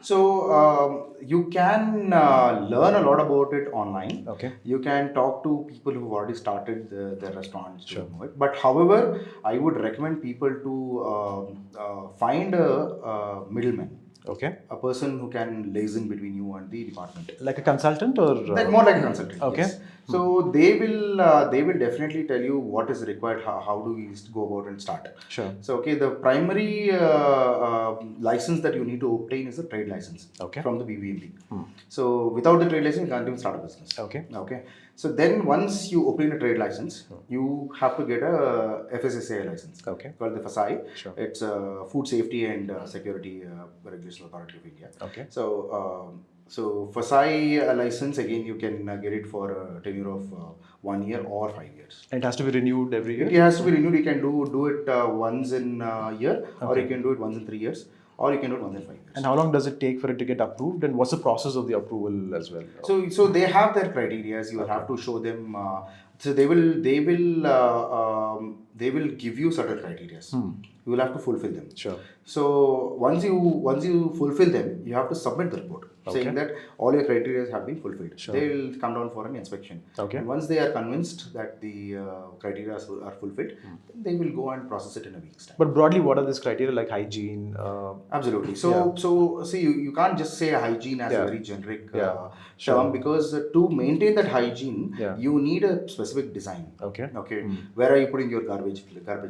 So you can learn a lot about it online. Okay. You can talk to people who've already started their restaurants. Sure. Know it. But however, I would recommend people to find a middleman. Okay. A person who can liaison between you and the department. Like a consultant or? More like a consultant. Okay. Yes. So they will definitely tell you what is required, how do we go about and start. Sure. So the primary license that you need to obtain is a trade license from the BBMP. So without the trade license, you can't even start a business. Okay. Okay. So then once you obtain a trade license, you have to get a FSSAI license called the FSSAI. Sure. It's Food Safety and Security Regulation Authority of India. Okay. So FSSAI license, again, you can get it for a tenure of 1 year or 5 years. And it has to be renewed every year? It has to be renewed. You can do it once in a year, or you can do it once in 3 years, or you can do it once in 5 years. And how long does it take for it to get approved? And what's the process of the approval as well? So they have their criteria. You will have to show them. So they will give you certain criteria. You will have to fulfill them. Sure. So once you fulfill them, you have to submit the report saying that all your criteria have been fulfilled. Sure. They will come down for an inspection. Okay. And once they are convinced that the criteria are fulfilled, then they will go and process it in a week's time. But broadly, what are these criteria, like hygiene? Absolutely. So see, you can't just say hygiene as a very generic term, because to maintain that hygiene, you need a specific design. Okay. Okay. Where are you putting your garbage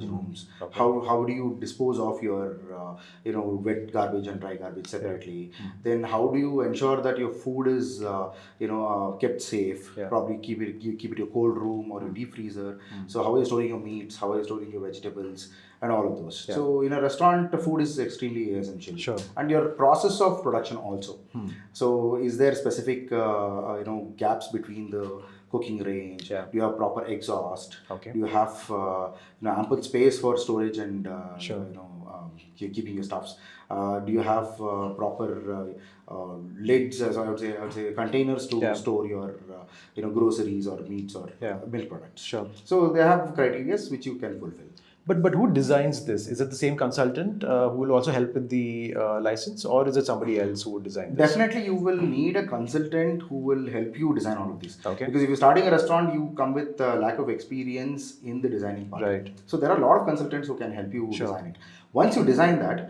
rooms? Okay. How do you dispose of your wet garbage and dry garbage separately? Then how do you ensure that your food is kept safe? Probably keep it in your cold room or your deep freezer. So how are you storing your meats? How are you storing your vegetables? And all of those. So in a restaurant, the food is extremely essential. Sure. And your process of production also. So is there specific gaps between the cooking range? Do you have proper exhaust? Okay. Do you have ample space for storage and keeping your stuffs? Do you have proper lids, as I would say containers to store your groceries or meats or milk products? Sure. So they have criteria which you can fulfill. But who designs this? Is it the same consultant who will also help with the license, or is it somebody else who would design this? Definitely, you will need a consultant who will help you design all of this. Okay. Because if you're starting a restaurant, you come with lack of experience in the designing part. Right. So there are a lot of consultants who can help you design it. Once you design that,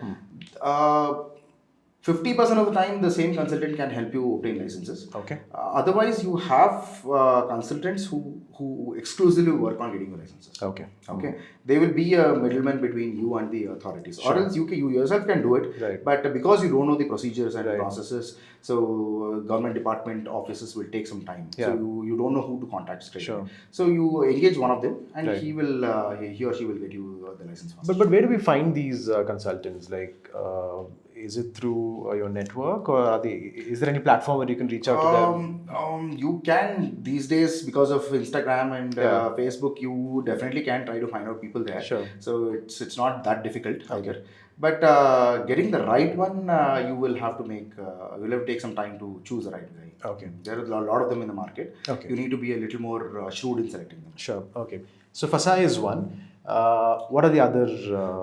50% of the time, the same consultant can help you obtain licenses. Okay. Otherwise, you have consultants who exclusively work on getting your licenses. Okay. Okay. They will be a middleman between you and the authorities. Sure. Or else you yourself can do it. Right. But because you don't know the procedures and right. processes, so government department offices will take some time. Yeah. So you don't know who to contact straight away. So you engage one of them, and right. he or she will get you the license. But where do we find these consultants? Like, is it through your network, or is there any platform where you can reach out to them? You can these days, because of Instagram and Facebook. You definitely can try to find out people there. Sure. So it's not that difficult either. But getting the right one, you will have to take some time to choose the right guy. Okay. There are a lot of them in the market. Okay. You need to be a little more shrewd in selecting them. Sure. Okay. So FSI is one. What are the other?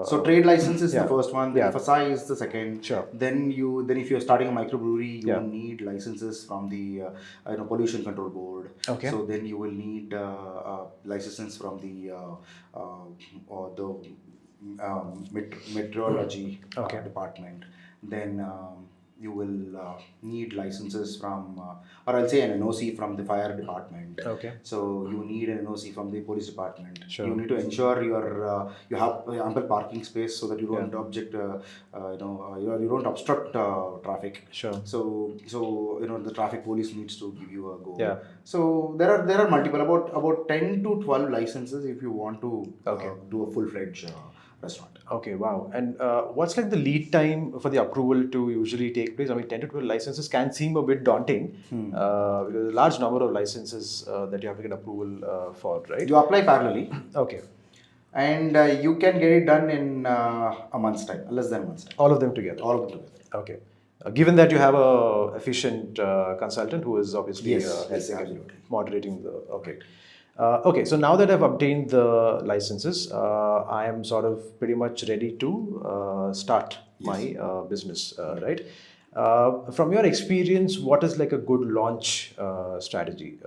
So trade license is the first one. FSI is the second. Sure. Then if you're starting a microbrewery, you will need licenses from the pollution control board. Okay. So then you will need licenses from the meteorology department. Then you will need licenses from, or I'll say an NOC from the fire department. Okay. So you need an NOC from the police department. Sure. You need to ensure you have ample parking space so that you don't you don't obstruct traffic. Sure. So the traffic police needs to give you a go. Yeah. So there are multiple, about 10 to 12 licenses if you want to do a full-fledged restaurant. Okay, wow. And what's like the lead time for the approval to usually take place? I mean, 10 to 12 licenses can seem a bit daunting because there's a large number of licenses that you have to get approval for, right? You apply parallelly. Okay. And you can get it done in a month's time, less than a month's time. All of them together? All of them together. Okay. Given that you have a efficient consultant who is obviously moderating the... Okay. Okay, so now that I've obtained the licenses, I am sort of pretty much ready to start my business, right? From your experience, what is like a good launch strategy,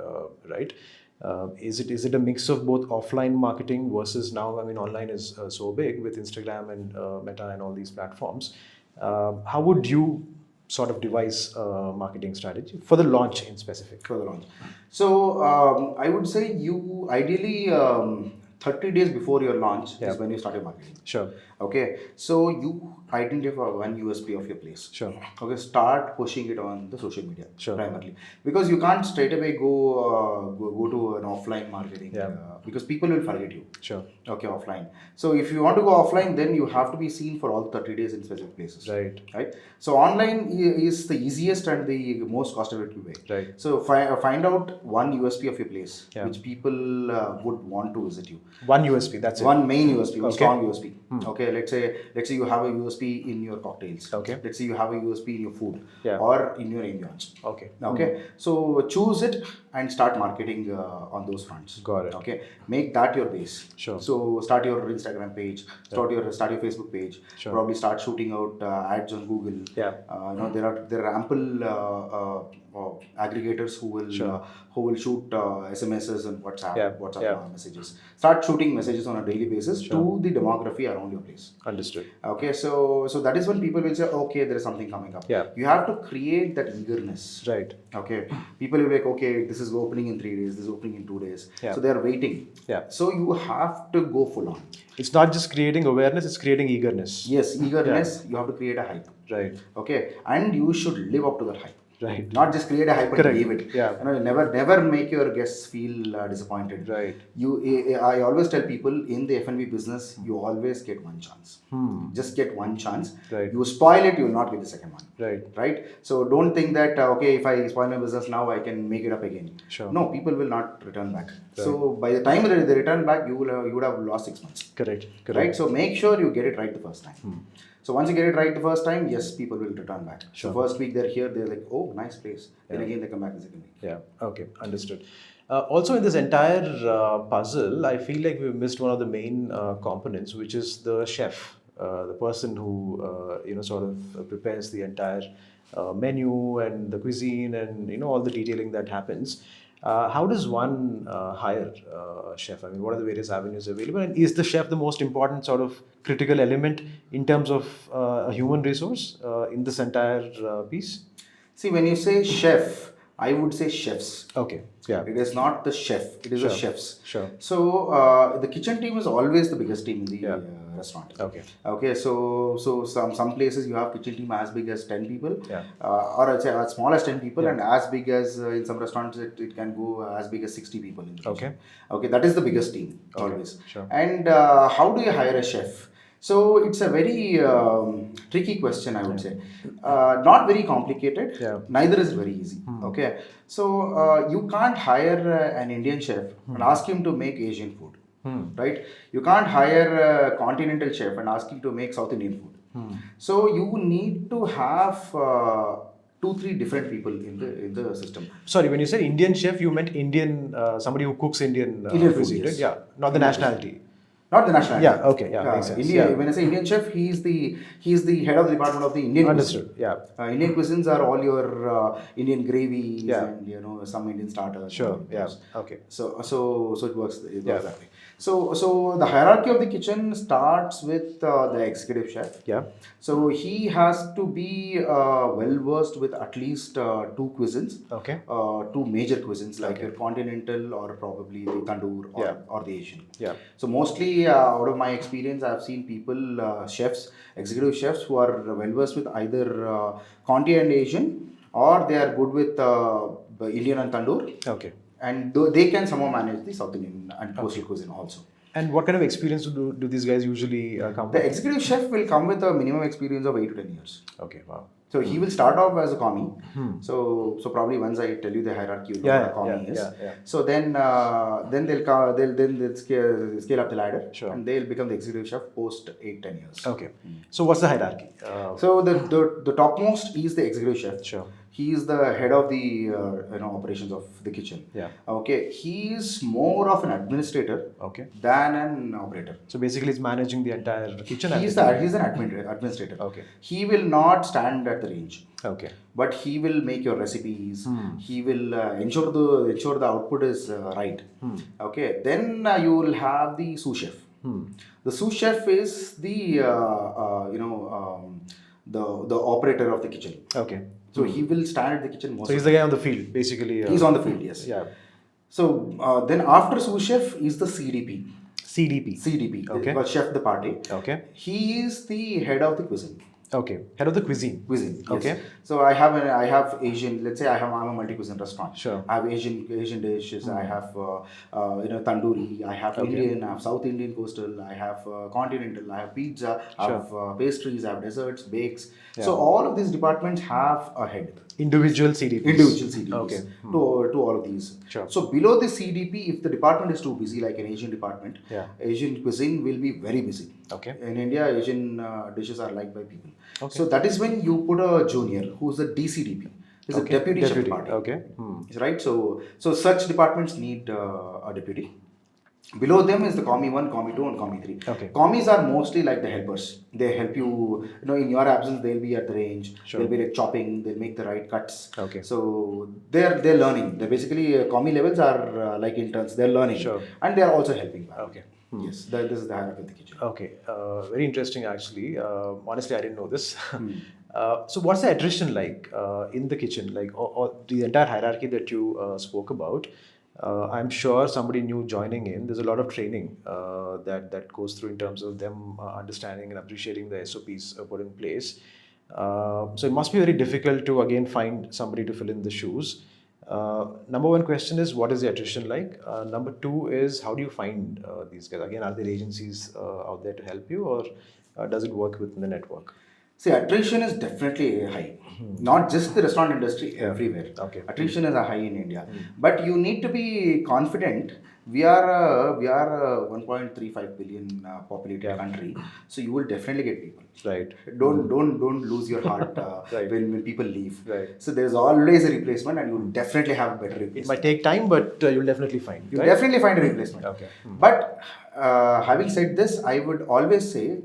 right? Is it a mix of both offline marketing versus now, I mean, online is so big with Instagram and Meta and all these platforms. How would you sort of devise a marketing strategy for the launch in specific? For the launch. So I would say you ideally 30 days before your launch is when you start your marketing. Sure. Okay. So you identify one USP of your place. Sure. Okay. Start pushing it on the social media primarily, because you can't straight away go to an offline marketing because people will forget you. Sure. Okay. Offline. So if you want to go offline, then you have to be seen for all 30 days in specific places. Right. Right. So online is the easiest and the most cost-effective way. Right. So find out one USP of your place which people would want to visit you. One USP. That's it. One main USP. One strong USP. Okay. Let's say you have a USP in your cocktails. Okay. Let's say you have a USP in your food or in your ambience. Okay. Okay. So choose it and start marketing on those fronts. Got it. Okay. Make that your base. Sure. So start your Instagram page. Start your Facebook page. Sure. Probably start shooting out ads on Google. Yeah. There are ample aggregators who will shoot SMSs and WhatsApp messages. Start shooting messages on a daily basis to the demography around your place. Understood. Okay, so that is when people will say, okay, there is something coming up. Yeah. You have to create that eagerness. Right. Okay. People will be like, okay, this is opening in 3 days, this is opening in 2 days. Yeah. So they are waiting. Yeah. So you have to go full on. It's not just creating awareness, it's creating eagerness. Yes, eagerness. You have to create a hype. Right. Okay. And you should live up to that hype. Right. Not just create a hype and leave it. Yeah. Never make your guests feel disappointed. Right. I always tell people in the F&B business, you always get one chance. Just get one chance. Right. You spoil it, you will not get the second one. Right. Right. So don't think that if I spoil my business now, I can make it up again. Sure. No, people will not return back. Right. So by the time they return back, you would have lost 6 months. Correct. Right. So make sure you get it right the first time. So once you get it right the first time, yes, people will return back. Sure. So first week they're here, they're like, oh, nice place. Then again they come back the second week. Yeah. Okay. Understood. Also in this entire puzzle, I feel like we've missed one of the main components, which is the chef, the person who sort of prepares the entire menu and the cuisine and all the detailing that happens. How does one hire a chef? I mean, what are the various avenues available? And is the chef the most important sort of critical element in terms of a human resource in this entire piece? See, when you say chef, I would say chefs. Okay. Yeah. It is not the chef. It is Sure. the chefs. Sure. So the kitchen team is always the biggest team in the restaurant. Okay. Okay. So some places you have kitchen team as big as 10 people. Yeah. Or I'd say as small as 10 people, and as big as in some restaurants it can go as big as 60 people in the kitchen. Okay. Okay. That is the biggest team always. Sure. And how do you hire a chef? So it's a very tricky question, I would say. Not very complicated. Yeah. Neither is it very easy. Okay. So you can't hire an Indian chef and ask him to make Asian food. Right? You can't hire a continental chef and ask him to make South Indian food. So you need to have 2-3 different people in the system. Sorry, when you said Indian chef, you meant Indian, somebody who cooks Indian cuisine, yes. right? Yeah, not the nationality. Not the nationality. Yeah, okay, yeah, makes sense. India, Yeah. when I say Indian chef, he is the head of the department of the Indian Understood. cuisine. Yeah. Indian cuisines are all your Indian gravies Yeah. and some Indian starters. Sure. Yeah. Okay. So it works that way. So the hierarchy of the kitchen starts with the executive chef. Yeah. So he has to be well versed with at least 2 cuisines. Okay. 2 major cuisines like your continental or probably the tandoor or the Asian. Yeah. So mostly out of my experience, I've seen people, chefs, executive chefs who are well versed with either Conti and Asian, or they are good with Indian and tandoor. Okay. And they can somehow manage the South Indian and coastal cuisine also. And what kind of experience do these guys usually come with? The executive chef will come with a minimum experience of 8 to 10 years. Okay, wow. So he will start off as a commie. So probably once I tell you the hierarchy, you know what a commie is. So then they'll scale up the ladder, and they'll become the executive chef post 8-10 years. Okay. So what's the hierarchy? So the topmost is the executive chef. Sure. He is the head of the operations of the kitchen. Yeah. Okay. He is more of an administrator. Okay. Than an operator. So basically, he's managing the entire kitchen. He's an administrator. Okay. He will not stand at the range. Okay. But he will make your recipes. He will ensure the output is right. Okay. Then you will have the sous chef. The sous chef is the the operator of the kitchen. Okay. So he will stand at the kitchen most. So he's the guy on the field, basically. He's on the field, yes. Yeah. So then after sous chef is the CDP. CDP. Okay. Well, chef de partie. Okay. He is the head of the cuisine. Okay. Head of the cuisine. Yes. Okay. So I have Asian. Let's say I'm a multi-cuisine restaurant. Sure. I have Asian dishes. I have tandoori. I have Indian. I have South Indian coastal. I have continental. I have pizza. I have pastries. I have desserts, bakes. Yeah. So all of these departments have a head. Individual CDPs. Okay. To all of these. Sure. So below the CDP, if the department is too busy, like an Asian department, Asian cuisine will be very busy. Okay. In India, Asian dishes are liked by people. Okay. So that is when you put a junior who's a DCDP. He's a deputy chef party. Okay. Right. So such departments need a deputy. Below them is the Commie 1, Commie 2 and Commie 3. Okay. Commies are mostly like the helpers. They help you, in your absence, they'll be at the range. Sure. They'll be like chopping, they'll make the right cuts. Okay. So they're learning. They're basically, Commie levels are like interns. They're learning. Sure. And they're also helping back. Okay. Yes, this is the hierarchy of the kitchen. Okay. Very interesting, actually. Honestly, I didn't know this. So what's the attrition like in the kitchen? Like, or the entire hierarchy that you spoke about? I'm sure somebody new joining in, there's a lot of training that goes through in terms of them understanding and appreciating the SOPs put in place. So it must be very difficult to again find somebody to fill in the shoes. Number one question is, what is the attrition like? Number two is, how do you find these guys? Again, are there agencies out there to help you, or does it work within the network? See, attrition is definitely high. Not just the restaurant industry, everywhere. Okay. Attrition is high in India. But you need to be confident. We are a 1.35 billion populated country, so you will definitely get people. Right. Don't lose your heart Right. when people leave. Right. So there's always a replacement, and you will definitely have a better replacement. It might take time, but you'll definitely find. You'll definitely find a replacement. Okay. But having said this, I would always say,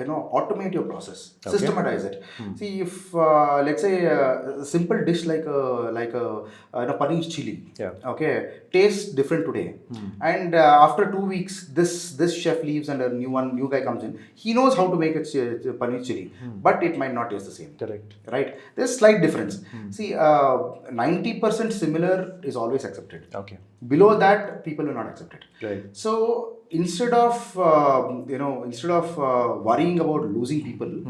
automate your process, systematize it. See, if let's say a simple dish like a paneer chili, okay, tastes different today, and after 2 weeks this chef leaves and a new guy comes in, he knows how to make a paneer chili, but it might not taste the same. Correct. Right? There's slight difference. See, 90% similar is always accepted. Okay. Below that, people will not accept it. Right. So instead of worrying about losing people,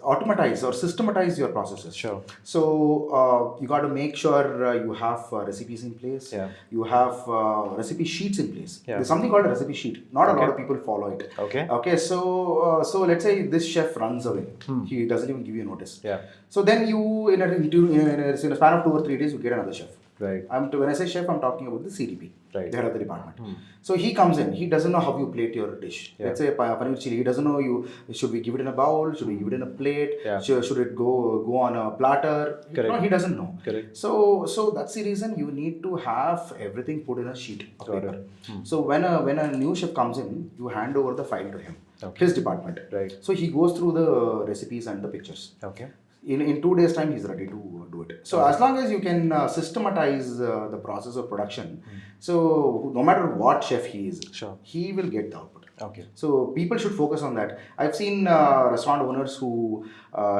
automatize or systematize your processes. Sure. So you got to make sure you have recipes in place. Yeah. You have recipe sheets in place. Yeah. There's something called a recipe sheet. Not a lot of people follow it. Okay. Okay. So let's say this chef runs away. He doesn't even give you notice. Yeah. So then you in a span of 2 or 3 days you get another chef. Right. When I say chef, I'm talking about the CDP, right, the head of the department. So he comes in. He doesn't know how you plate your dish. Yeah. Let's say paneer chili. He doesn't know should we give it in a bowl? Should we give it in a plate? Yeah. Should it go on a platter? Correct. No, he doesn't know. Correct. So that's the reason you need to have everything put in a sheet of paper. So when a new chef comes in, you hand over the file to him, his department. Right. So he goes through the recipes and the pictures. Okay. In 2 days' time, he's ready to do it. So as long as you can systematize the process of production, so no matter what chef he is, sure, he will get the output. Okay. So people should focus on that. I've seen restaurant owners who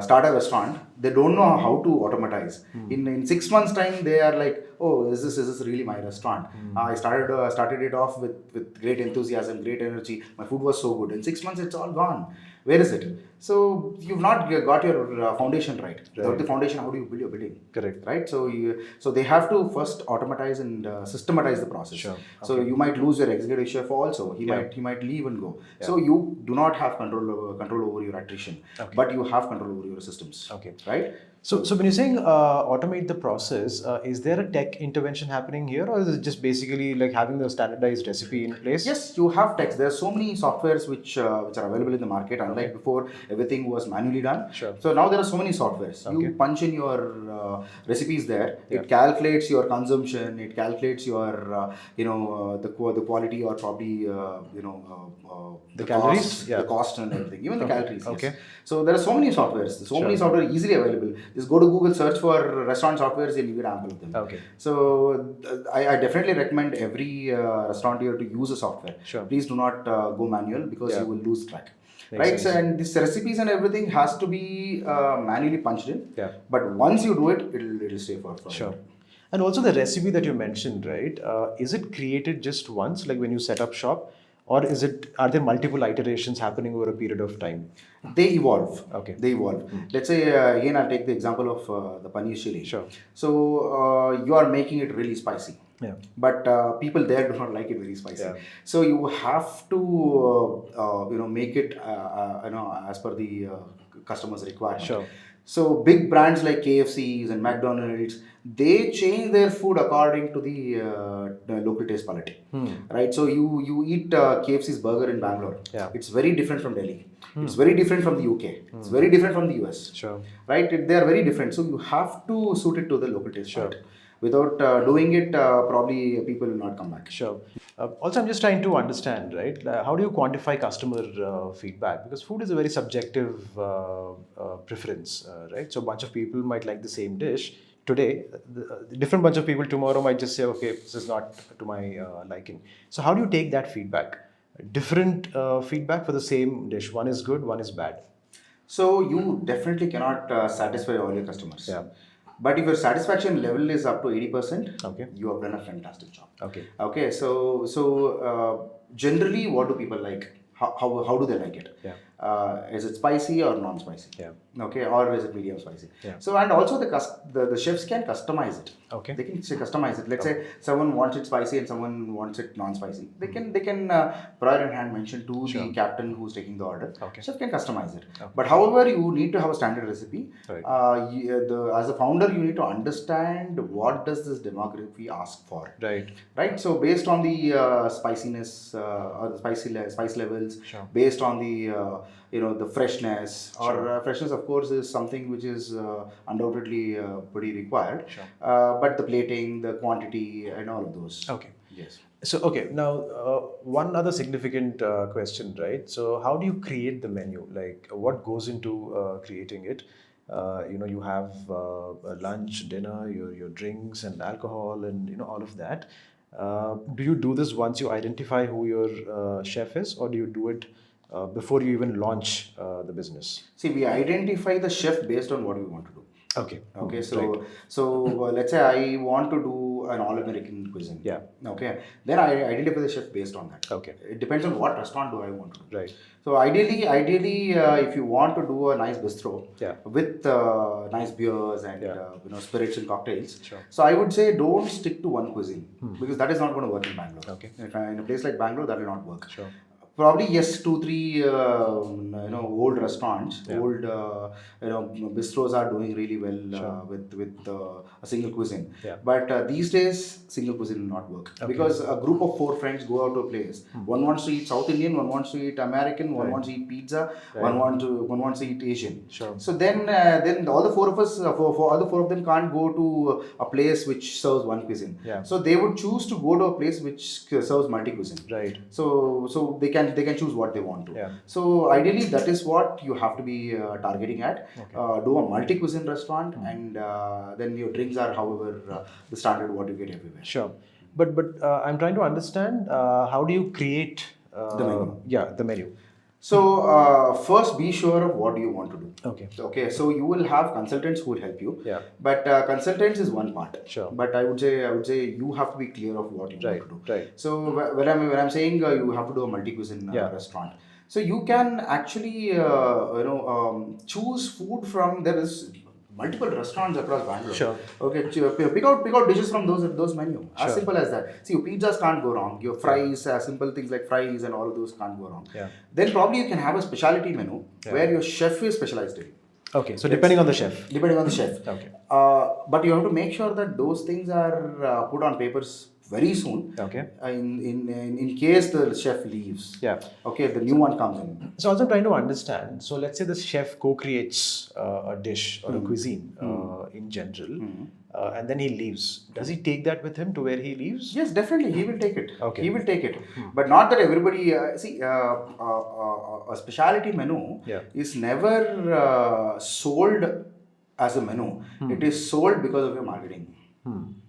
start a restaurant. They don't know how to automatize. In 6 months' time, they are like, oh, is this really my restaurant? I started it off with great enthusiasm, great energy. My food was so good. In 6 months, it's all gone. Where is it? So you've not got your foundation right. Without the foundation, how do you build your building? Correct. Right. So they have to first automatize and systematize the process. Sure. So you might lose your executive chef also. He might leave and go. Yeah. So you do not have control over your attrition, but you have control over your systems. Okay. Right. So when you're saying automate the process, is there a tech intervention happening here, or is it just basically like having the standardized recipe in place? Yes, you have text. There are so many softwares which are available in the market. Unlike before, everything was manually done. Sure. So now there are so many softwares. You punch in your recipes there. It calculates your consumption. It calculates your the quality, or probably the calories, the cost and everything, even the calories. Okay. Yes. So there are so many softwares. So many software easily available. Just go to Google, search for restaurant softwares, and you get ample of them. Okay. So I definitely recommend every restaurateur to use a software. Sure. Please do not go manual, because you will lose track. Makes sense. So, and these recipes and everything has to be manually punched in. Yeah. But once you do it, it'll stay for forever. Sure. And also the recipe that you mentioned, right? Is it created just once, like when you set up shop? Or are there multiple iterations happening over a period of time? They evolve. Okay. They evolve. Let's say, again, I'll take the example of the paneer chili. Sure. So you are making it really spicy. Yeah. But people there do not like it very spicy. Yeah. So you have to, make it, as per the customer's requirement. Sure. So big brands like KFCs and McDonald's, they change their food according to the local taste palette. Right? So you eat KFC's burger in Bangalore. Yeah. It's very different from Delhi. It's very different from the UK. It's very different from the US. Sure. Right? They are very different. So you have to suit it to the local taste palette. Without doing it, probably people will not come back. Sure. Also, I'm just trying to understand, right? How do you quantify customer feedback? Because food is a very subjective preference, right? So a bunch of people might like the same dish today. The different bunch of people tomorrow might just say, okay, this is not to my liking. So how do you take that feedback? Different feedback for the same dish. One is good, one is bad. So you definitely cannot satisfy all your customers. Yeah. But if your satisfaction level is up to 80%, okay, you have done a fantastic job. Okay. Okay. So generally, what do people like? How do they like it? Yeah. Is it spicy or non-spicy? Yeah. Okay. Or is it medium spicy? Yeah. So, and also the chefs can customize it. Okay. They can customize it. Let's say someone wants it spicy and someone wants it non-spicy. They can prior in hand mention to the captain who's taking the order. Okay. Chef can customize it. Okay. But however, you need to have a standard recipe. Right. As a founder, you need to understand what does this demography ask for. Right. Right. So based on the spiciness or the spice levels, based on the freshness, or freshness of course is something which is undoubtedly pretty required. But the plating, the quantity, and all of those. Okay. Yes. So, okay, now one other significant question, right? So, how do you create the menu? Like, what goes into creating it? You have lunch, dinner, your drinks and alcohol, and all of that. Do you do this once you identify who your chef is, or do you do it before you even launch the business? See, we identify the chef based on what we want to do. Okay. Okay. Right. Let's say I want to do an all-American cuisine. Yeah. Okay. Then I identify the chef based on that. Okay. It depends on what restaurant do I want to do. Right. So ideally, if you want to do a nice bistro with nice beers and spirits and cocktails, Sure. so I would say don't stick to one cuisine because that is not going to work in Bangalore. Okay. In a place like Bangalore, that will not work. Sure. Probably yes, 2-3 old restaurants, old bistros are doing really well with a single cuisine. Yeah. But these days, single cuisine will not work because a group of 4 friends go out to a place. One wants to eat South Indian, one wants to eat American, one wants to eat pizza, one wants to eat Asian. Sure. So then all the 4 of us, for all the 4 of them can't go to a place which serves one cuisine. Yeah. So they would choose to go to a place which serves multi cuisine. Right. So they can choose what they want to. Yeah. So ideally, that is what you have to be targeting at. Okay. Do a multi cuisine restaurant, and then your drinks are however the standard what you get everywhere. Sure, but I'm trying to understand how do you create The menu. Yeah, the menu. So first, be sure of what you want to do. Okay. Okay. So you will have consultants who will help you. Yeah. But consultants is one part. Sure. But I would say you have to be clear of what you want to do. Right. So when I'm saying you have to do a multi cuisine restaurant. So you can actually choose food from there is multiple restaurants across Bangalore. Sure. Okay, pick out dishes from those menu. As simple as that. See, your pizzas can't go wrong. Your fries, simple things like fries and all of those can't go wrong. Yeah. Then probably you can have a specialty menu where your chef is specialized in. Okay, so depending on the chef. Depending on the chef. Okay. But you have to make sure that those things are put on papers very soon. Okay. In case the chef leaves. Yeah. Okay, the new one comes in. So also trying to understand. So let's say the chef co-creates a dish or a cuisine in general, and then he leaves. Does he take that with him to where he leaves? Yes, definitely. He will take it. Okay. He will take it. But not that everybody... a specialty menu is never sold as a menu. It is sold because of your marketing.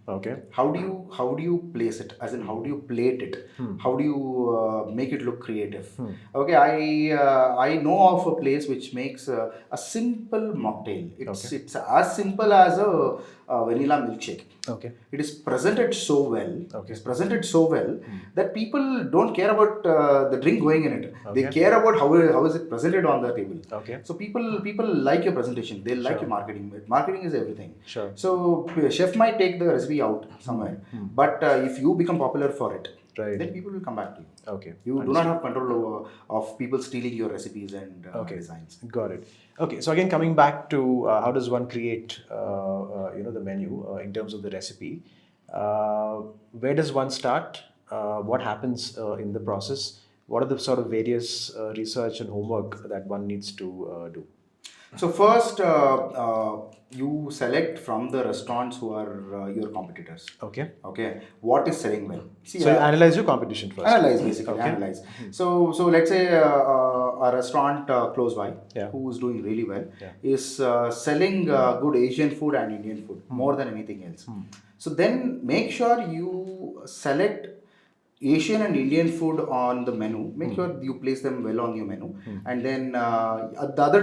Okay. How do you place it? As in, how do you plate it? How do you make it look creative? Okay, I know of a place which makes a simple mocktail. It's as simple as a vanilla milkshake. Okay. It is presented so well. Okay. It's presented so well that people don't care about the drink going in it. Okay. They care about how is it presented on the table. Okay. So people like your presentation. They like your marketing. Marketing is everything. Sure. So chef might take the recipe out somewhere, but if you become popular for it, then people will come back to you. Okay. You do not have control of people stealing your recipes and designs. Got it. Okay. So again, coming back to how does one create, the menu in terms of the recipe? Where does one start? What happens in the process? What are the sort of various research and homework that one needs to do? So first, you select from the restaurants who are your competitors. Okay. Okay. What is selling well? See, so you analyze your competition first. Analyze basically. Okay. Analyze. So let's say a restaurant close by who is doing really well is selling good Asian food and Indian food more than anything else. So then make sure you select Asian and Indian food on the menu. Make sure you place them well on your menu, and then the other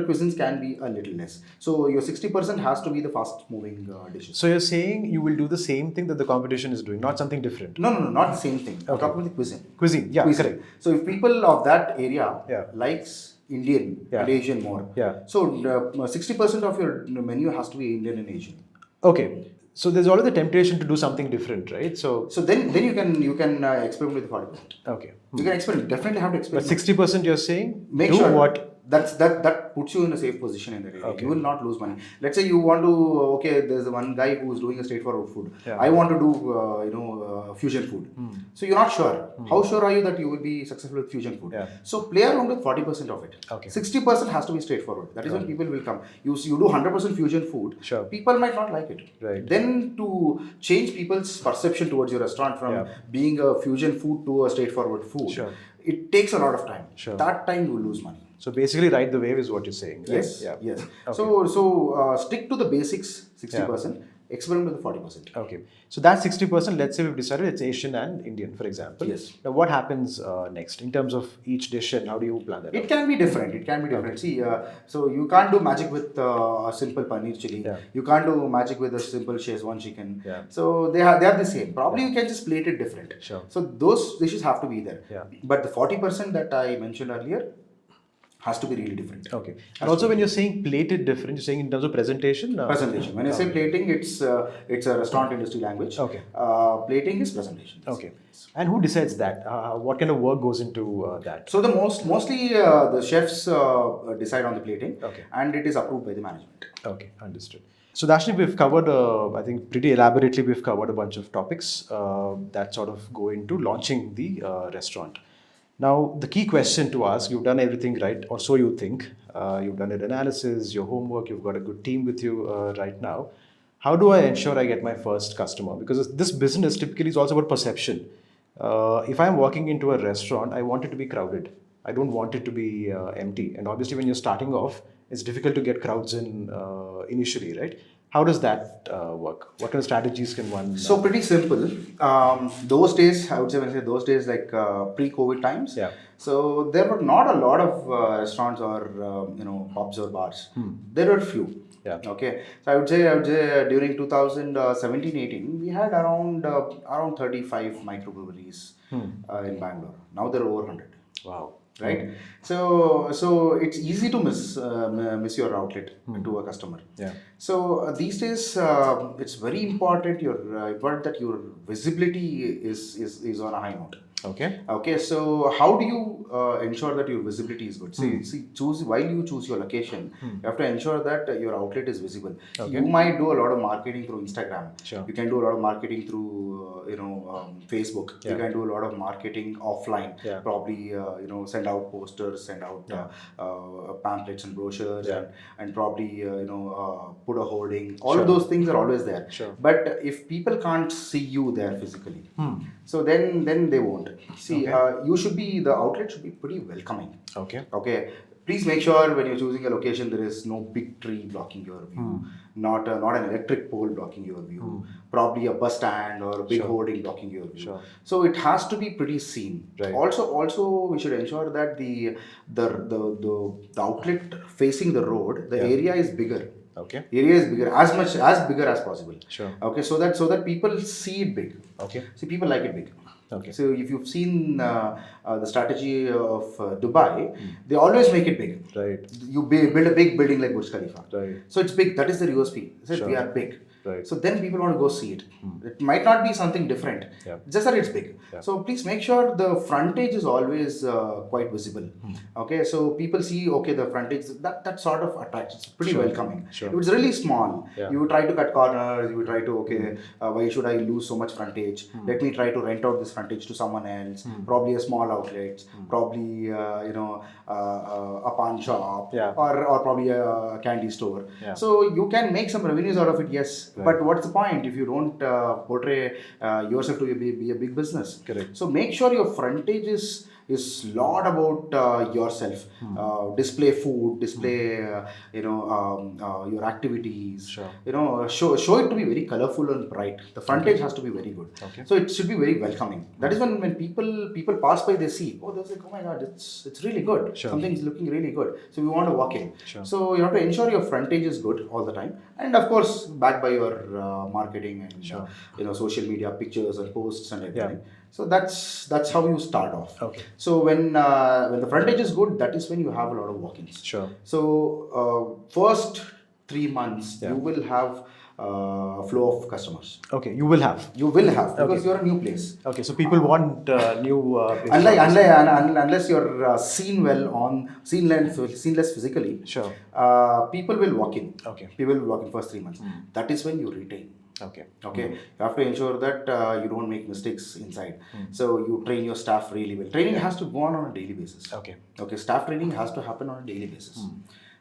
cuisines can be a little less. So your 60% has to be the fast-moving dishes. So you're saying you will do the same thing that the competition is doing, not something different? No, not the same thing. I'm talking about the cuisine. Cuisine, yeah, cuisine. Correct. So if people of that area likes Indian and Asian more, so 60% of your menu has to be Indian and Asian. Okay. So there's always the temptation to do something different, right? So then you can experiment with 40%. Okay. You can experiment. Definitely have to experiment. But 60% you're saying make sure what that puts you in a safe position in that area. You will not lose money. Let's say you want to, there's one guy who's doing a straightforward food. I want to do fusion food. So you're not sure. How sure are you that you will be successful with fusion food? So play around with 40% of it. 60% has to be straightforward. That is when people will come. You do 100% fusion food. People might not like it. Then to change people's perception towards your restaurant from being a fusion food to a straightforward food, it takes a lot of time. That time you will lose money. So basically, ride the wave is what you're saying, right? Yes. So stick to the basics, 60%. Experiment with the 40%. Okay. So that 60%, let's say we've decided it's Asian and Indian, for example. Yes. Now, what happens next in terms of each dish and how do you plan that? It can be different. See, so you can't do magic with a simple paneer chili. You can't do magic with a simple Szechuan chicken. So they are the same. Probably you can just plate it different. So those dishes have to be there. But the 40% that I mentioned earlier has to be really different. Okay. And also when you're saying plated different, you're saying in terms of presentation? Presentation. When I say plating, it's a restaurant industry language. Okay. Plating is presentation. Okay. And who decides that? What kind of work goes into that? So mostly the chefs decide on the plating. Okay. And it is approved by the management. Okay, understood. So Darshanik, we've covered, I think pretty elaborately, we've covered a bunch of topics that sort of go into launching the restaurant. Now, the key question to ask, you've done everything right, or so you think. You've done your analysis, your homework, you've got a good team with you right now. How do I ensure I get my first customer? Because this business typically is also about perception. If I'm walking into a restaurant, I want it to be crowded. I don't want it to be empty. And obviously, when you're starting off, it's difficult to get crowds in initially, right? How does that work? What kind of strategies can one... So pretty simple. Those days, I would say, like pre-COVID times. So there were not a lot of restaurants or pubs or bars. There were few. Okay. So I would say during 2017-18, we had around 35 microbreweries in Bangalore. Now there are over 100. Wow. Right, so it's easy to miss your outlet to a customer. So these days it's very important that your visibility is on a high note. Okay. So how do you ensure that your visibility is good? While you choose your location, you have to ensure that your outlet is visible. You might do a lot of marketing through Instagram. You can do a lot of marketing through Facebook. You can do a lot of marketing offline. Probably send out posters, send out pamphlets and brochures, and probably put a hoarding. All of those things are always there. But if people can't see you there physically, so then they won't. The outlet should be pretty welcoming. Okay. Please make sure when you're choosing a location, there is no big tree blocking your view, not an electric pole blocking your view, probably a bus stand or a big hoarding blocking your view. So it has to be pretty seen. Also, we should ensure that the outlet facing the road, the area is bigger. Area is bigger, as bigger as possible. Okay, so that people see it big. See, people like it big. So if you've seen the strategy of Dubai, they always make it big. You build a big building like Burj Khalifa. So it's big. That is the USP. We are big. So then people want to go see it. It might not be something different, just that it's big. So please make sure the frontage is always quite visible. Okay, so people see, the frontage, that sort of attracts. It's pretty welcoming. If it's really small, you would try to cut corners, you would try to, why should I lose so much frontage? Let me try to rent out this frontage to someone else, probably a small outlet, probably, a pawn shop, or probably a candy store. So you can make some revenues out of it, yes. But what's the point if you don't portray yourself to be a big business? So make sure your frontage is lot about yourself. Display food, display your activities. Show it to be very colorful and bright. The frontage has to be very good. So it should be very welcoming. That is when people pass by, they see, there's like, oh my god, it's really good. Something's looking really good. So we want to walk in. So you have to ensure your frontage is good all the time, and of course backed by your marketing and social media pictures and posts and everything. So that's how you start off. So when the frontage is good, that is when you have a lot of walk-ins. So first 3 months you will have flow of customers. Okay, you will have. You will have because you're a new place. Okay, so people want new. Unless you're seen less physically. Sure. People will walk in. Okay. People will walk in first 3 months. That is when you retain. Okay. You have to ensure that you don't make mistakes inside. So you train your staff really well. Training has to go on a daily basis. Okay. Staff training has to happen on a daily basis.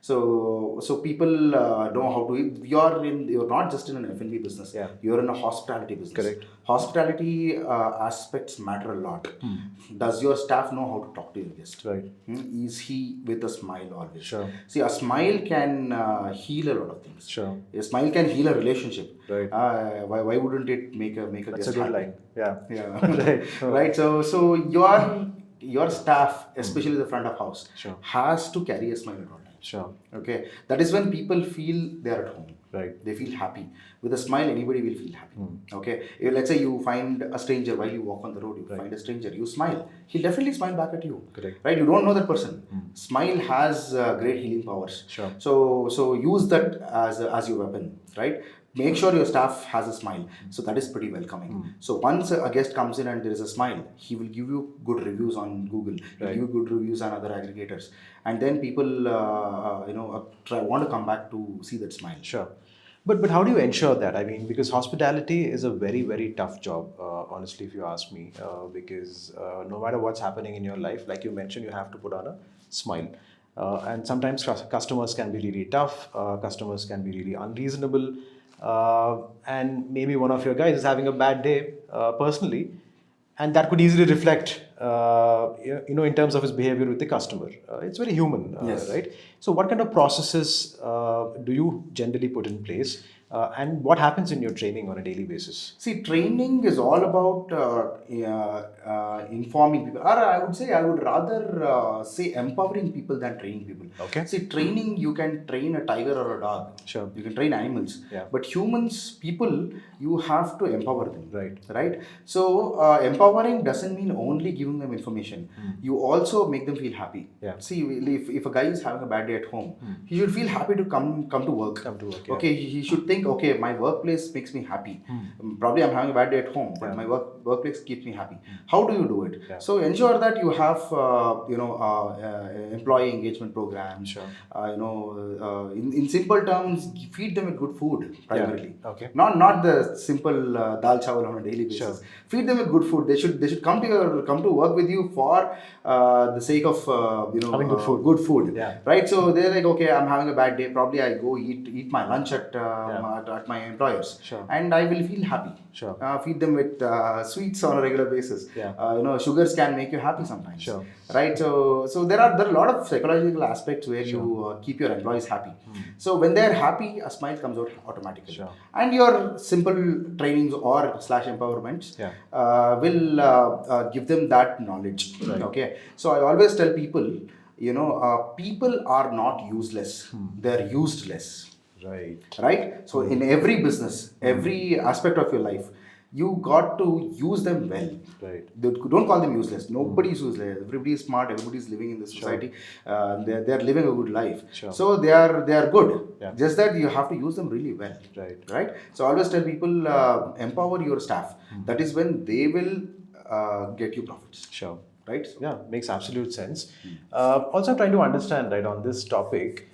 So people know how to. You're not just in an F&B business. Yeah. You're in a hospitality business. Correct. Hospitality aspects matter a lot. Does your staff know how to talk to your guest? Right. Is he with a smile always? Sure. See, a smile can heal a lot of things. Sure. A smile can heal a relationship. Right. Why wouldn't it make a That's guest a good happy? line. Yeah. Right. Right. So your staff, especially the front of house, has to carry a smile at all times. Sure. Okay. That is when people feel they are at home. Right. They feel happy. With a smile, anybody will feel happy. Okay. Let's say you find a stranger while you walk on the road. You find a stranger. You smile. He'll definitely smile back at you. Correct. Right. You don't know that person. Smile has great healing powers. Sure. So use that as your weapon. Right. Make sure your staff has a smile. So that is pretty welcoming. So once a guest comes in and there is a smile, he will give you good reviews on Google. He'll give you good reviews on other aggregators. And then people, want to come back to see that smile. Sure. But how do you ensure that? I mean, because hospitality is a very, very tough job, honestly, if you ask me, because no matter what's happening in your life, like you mentioned, you have to put on a smile. And sometimes customers can be really tough. Customers can be really unreasonable. And maybe one of your guys is having a bad day personally, and that could easily reflect, in terms of his behavior with the customer. It's very human, right? So what kind of processes do you generally put in place? And what happens in your training on a daily basis? See, training is all about informing people. Or I would rather say empowering people than training people. Okay. See, training, you can train a tiger or a dog. Sure. You can train animals. Yeah. But humans, people, you have to empower them. Right. So, empowering doesn't mean only giving them information. You also make them feel happy. Yeah. See, if a guy is having a bad day at home, he should feel happy to come to work. Yeah. Okay, he should think, okay, my workplace makes me happy. Probably I'm having a bad day at home, but my workplace keeps me happy. How do you do it? Yeah. So ensure that you have employee engagement programs. Sure. In simple terms, feed them with good food primarily. Yeah. Okay. Not the simple dal chawal on a daily basis. Sure. Feed them with good food. They should come to work with you for the sake of having good food. Good food. Yeah. Right. So they're like, okay, I'm having a bad day. Probably I go eat my lunch at my employers. Sure. And I will feel happy. Sure. Feed them with sweets on a regular basis. Yeah. Sugars can make you happy sometimes. Sure. Right. So there are a lot of psychological aspects where you keep your employees happy. So when they're happy, a smile comes out automatically. Sure. And your simple trainings or /empowerments will give them that knowledge. Right. Okay. So I always tell people, people are not useless. They're used less. Right. So in every business, every aspect of your life, you got to use them well. Right. Don't call them useless. Nobody is useless. Everybody is smart. Everybody is living in this society. They are living a good life. Sure. So they are good. Yeah. Just that you have to use them really well. Right. So I always tell people, empower your staff. That is when they will get you profits. Sure. Right. Yeah, makes absolute sense. Also, I'm trying to understand, right, on this topic.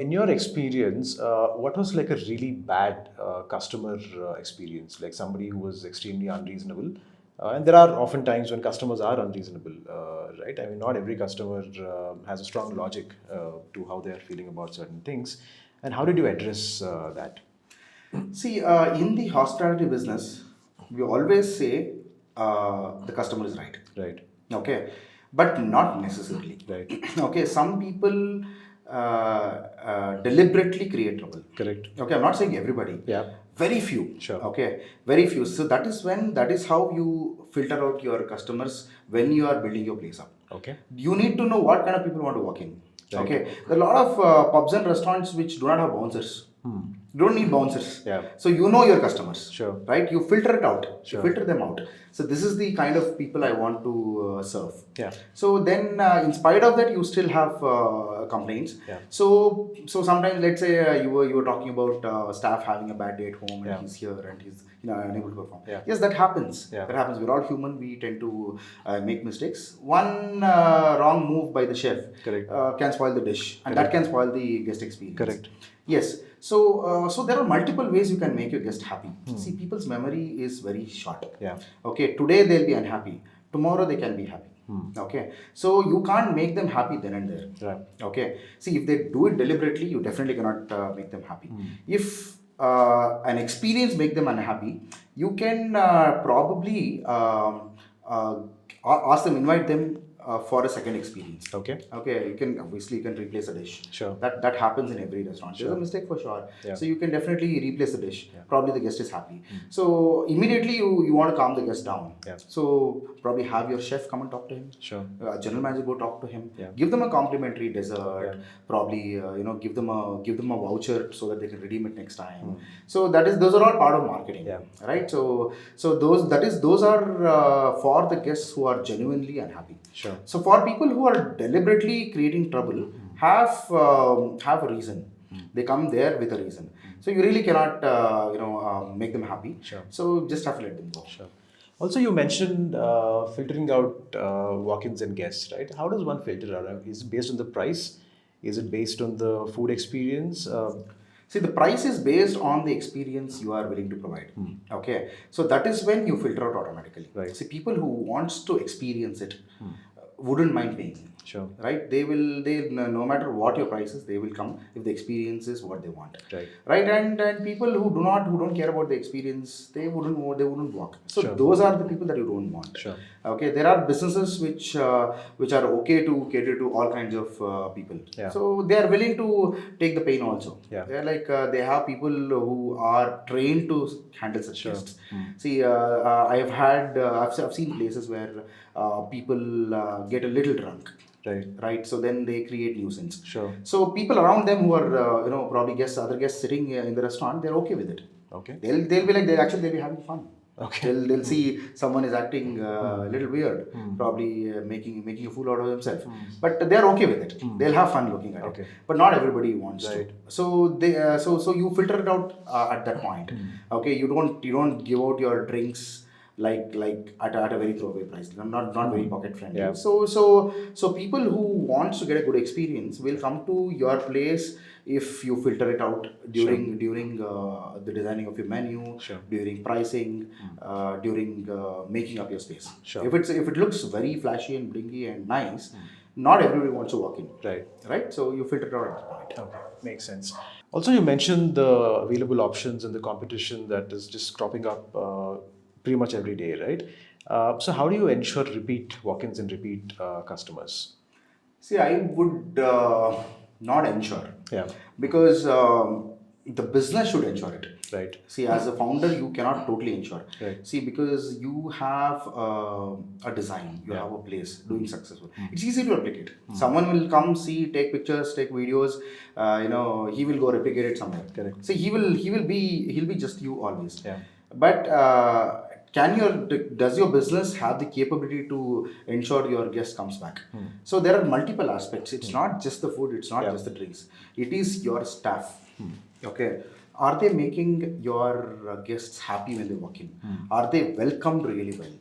In your experience, what was like a really bad customer experience? Like somebody who was extremely unreasonable. And there are often times when customers are unreasonable, right? I mean, not every customer has a strong logic to how they are feeling about certain things. And how did you address that? See, in the hospitality business, we always say the customer is right. Right. Okay. But not necessarily. Right. Okay. Some people deliberately create trouble. Correct. Okay, I'm not saying everybody. Yeah. Very few. Sure. Okay, very few. So that is how you filter out your customers when you are building your place up. Okay. You need to know what kind of people want to walk in. Right. Okay, there are a lot of pubs and restaurants which do not have bouncers. You don't need bouncers. Yeah. So you know your customers. Sure. Right? You filter it out. Sure. You filter them out. So this is the kind of people I want to serve. Yeah. So then, in spite of that, you still have complaints. Yeah. So sometimes, let's say you were talking about staff having a bad day at home, and he's here and he's unable to perform. Yeah. Yes, that happens. Yeah. That happens. We're all human. We tend to make mistakes. One wrong move by the chef can spoil the dish, and that can spoil the guest experience. Correct. Yes. So there are multiple ways you can make your guest happy. See, people's memory is very short. Yeah. Okay. Today they'll be unhappy. Tomorrow they can be happy. Okay. So you can't make them happy then and there. Right. Okay. See, if they do it deliberately, you definitely cannot make them happy. If an experience make them unhappy, you can probably ask them, invite them for a second experience. Okay. Okay. You can replace a dish. Sure. That happens in every restaurant. Sure. There's a mistake for sure. Yeah. So you can definitely replace the dish. Yeah. Probably the guest is happy. So immediately you want to calm the guest down. Yeah. So probably have your chef come and talk to him. Sure. General manager go talk to him. Yeah. Give them a complimentary dessert. Yeah. Probably give them a voucher so that they can redeem it next time. So those are all part of marketing. Yeah. Right. So those are for the guests who are genuinely unhappy. Sure. So for people who are deliberately creating trouble, have a reason. They come there with a reason. So you really cannot make them happy. Sure. So just have to let them go. Sure. Also, you mentioned filtering out walk-ins and guests, right? How does one filter out? Is it based on the price? Is it based on the food experience? See, the price is based on the experience you are willing to provide. Okay, so that is when you filter out automatically. Right. See, people who wants to experience it wouldn't mind paying. Sure. Right? They no matter what your price is, they will come if the experience is what they want. Right. Right. And people who don't care about the experience, they wouldn't walk. So Sure. those are the people that you don't want. Sure. Okay. There are businesses which are okay to cater to all kinds of people. Yeah. So they are willing to take the pain also. Yeah. They're like they have people who are trained to handle such guests. See, I've seen places where people get a little drunk. Right. So then they create nuisance. Sure. So people around them who are probably other guests sitting in the restaurant, they're okay with it. Okay. They'll be like they'll be having fun. Okay. They'll see someone is acting a little weird, probably making a fool out of himself. But they're okay with it. They'll have fun looking at it. But not everybody wants to. So so you filter it out at that point. Okay. You don't give out your drinks like at a very throwaway price, not very pocket friendly. Yeah. So people who wants to get a good experience will come to your place if you filter it out during the designing of your menu, during pricing, during making up your space. Sure. If it looks very flashy and blingy and nice, not everybody wants to walk in. Right. So you filter it out at that point. Okay, makes sense. Also, you mentioned the available options and the competition that is just cropping up pretty much every day, right? So how do you ensure repeat walk-ins and repeat customers? See, I would not ensure. Yeah. Because the business should ensure it. Right. See, as a founder, you cannot totally ensure. Right. See, because you have a design, you have a place doing successful. It's easy to replicate. Someone will come, see, take pictures, take videos. He will go replicate it somewhere. Correct. See, he'll be just you always. Yeah. But does your business have the capability to ensure your guest comes back? So there are multiple aspects. It's not just the food, it's not just the drinks. It is your staff. Okay. Are they making your guests happy when they walk in? Are they welcomed really well?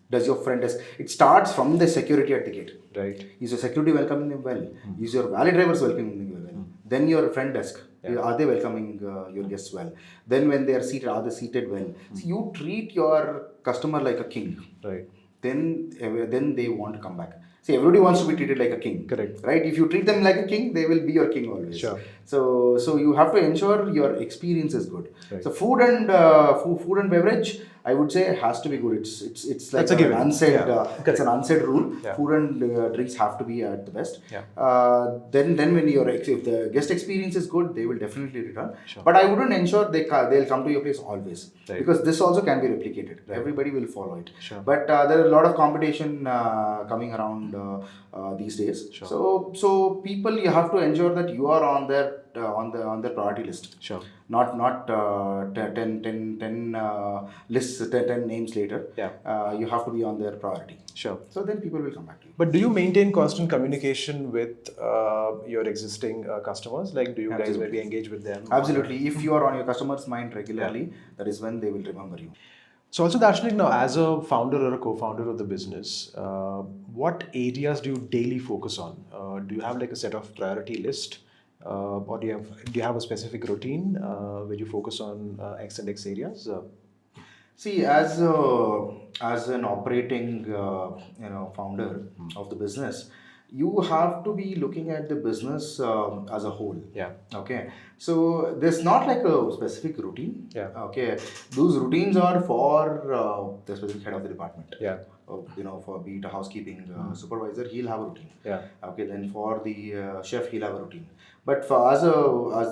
Does your front desk? It starts from the security at the gate. Right. Is your security welcoming them well? Is your valet drivers welcoming them well? Then your front desk. Are they welcoming your guests well? Then when they are seated, are they seated well? So you treat your customer like a king. Right. Then they want to come back. See, everybody wants to be treated like a king. Correct. Right? If you treat them like a king, they will be your king always. Sure. So you have to ensure your experience is good. Right. So food and beverage, I would say, has to be good. It's like an unsaid. It's an unsaid rule. Yeah. Food and drinks have to be at the best. Yeah. Then when if the guest experience is good, they will definitely return. Sure. But I wouldn't ensure they'll come to your place always. Right. Because this also can be replicated. Right. Everybody will follow it. Sure. But there are a lot of competition coming around these days. Sure. So people, you have to ensure that you are on their on the priority list. Sure. Not 10 lists, 10 names later. Yeah. You have to be on their priority. Sure. So then people will come back to you. But do you maintain constant communication with your existing customers? Like, do you guys maybe engage with them? Absolutely. If you are on your customer's mind regularly, that is when they will remember you. So also, Darshanik, now as a founder or a co-founder of the business, what areas do you daily focus on? Do you have like a set of priority list, or do you have a specific routine where you focus on X and X areas? See, as an operating founder of the business, you have to be looking at the business as a whole. Yeah. Okay. So there's not like a specific routine. Yeah. Okay. Those routines are for the specific head of the department. Yeah. For be it a housekeeping supervisor, he'll have a routine. Yeah. Okay. Then for the chef, he'll have a routine. But for as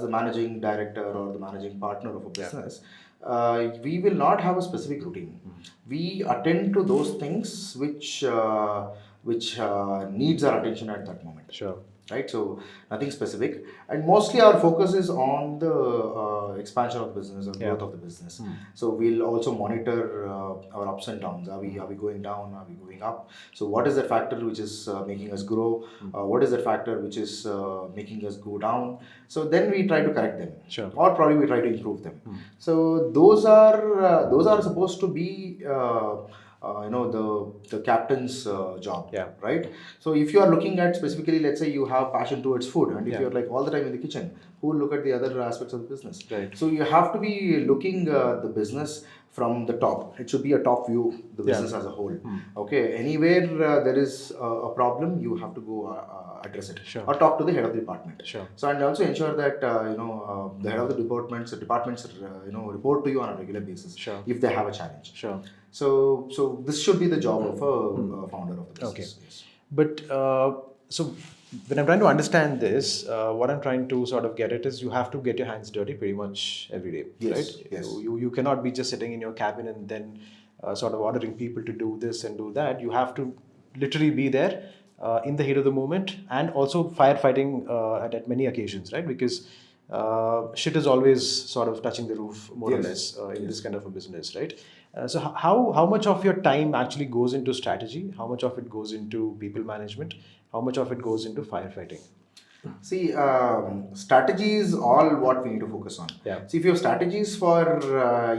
the managing director or the managing partner of a business, we will not have a specific routine. We attend to those things which needs our attention at that moment. Sure. Right, so nothing specific, and mostly our focus is on the expansion of the business or growth of the business. So we'll also monitor our ups and downs. Are we going down? Are we going up? So what is that factor which is making us grow? What is that factor which is making us go down? So then we try to correct them, or probably we try to improve them. So those are supposed to be the captain's job, right? So if you are looking at specifically, let's say you have passion towards food, and if you're like all the time in the kitchen, who will look at the other aspects of the business? Right. So you have to be looking the business from the top. It should be a top view, the business as a whole. Okay, anywhere there is a problem, you have to go address it, or talk to the head of the department. So and also ensure that the head of the departments report to you on a regular basis if they have a challenge. So this should be the job of a founder of the business. Okay. Yes. But so when I'm trying to understand this, what I'm trying to sort of get at is you have to get your hands dirty pretty much every day, right? Yes. You cannot be just sitting in your cabin and then sort of ordering people to do this and do that. You have to literally be there in the heat of the moment, and also firefighting at many occasions, right? Because shit is always sort of touching the roof more or less in this kind of a business, right? So how much of your time actually goes into strategy? How much of it goes into people management? How much of it goes into firefighting? See, strategy is all what we need to focus on. See, if you have strategies for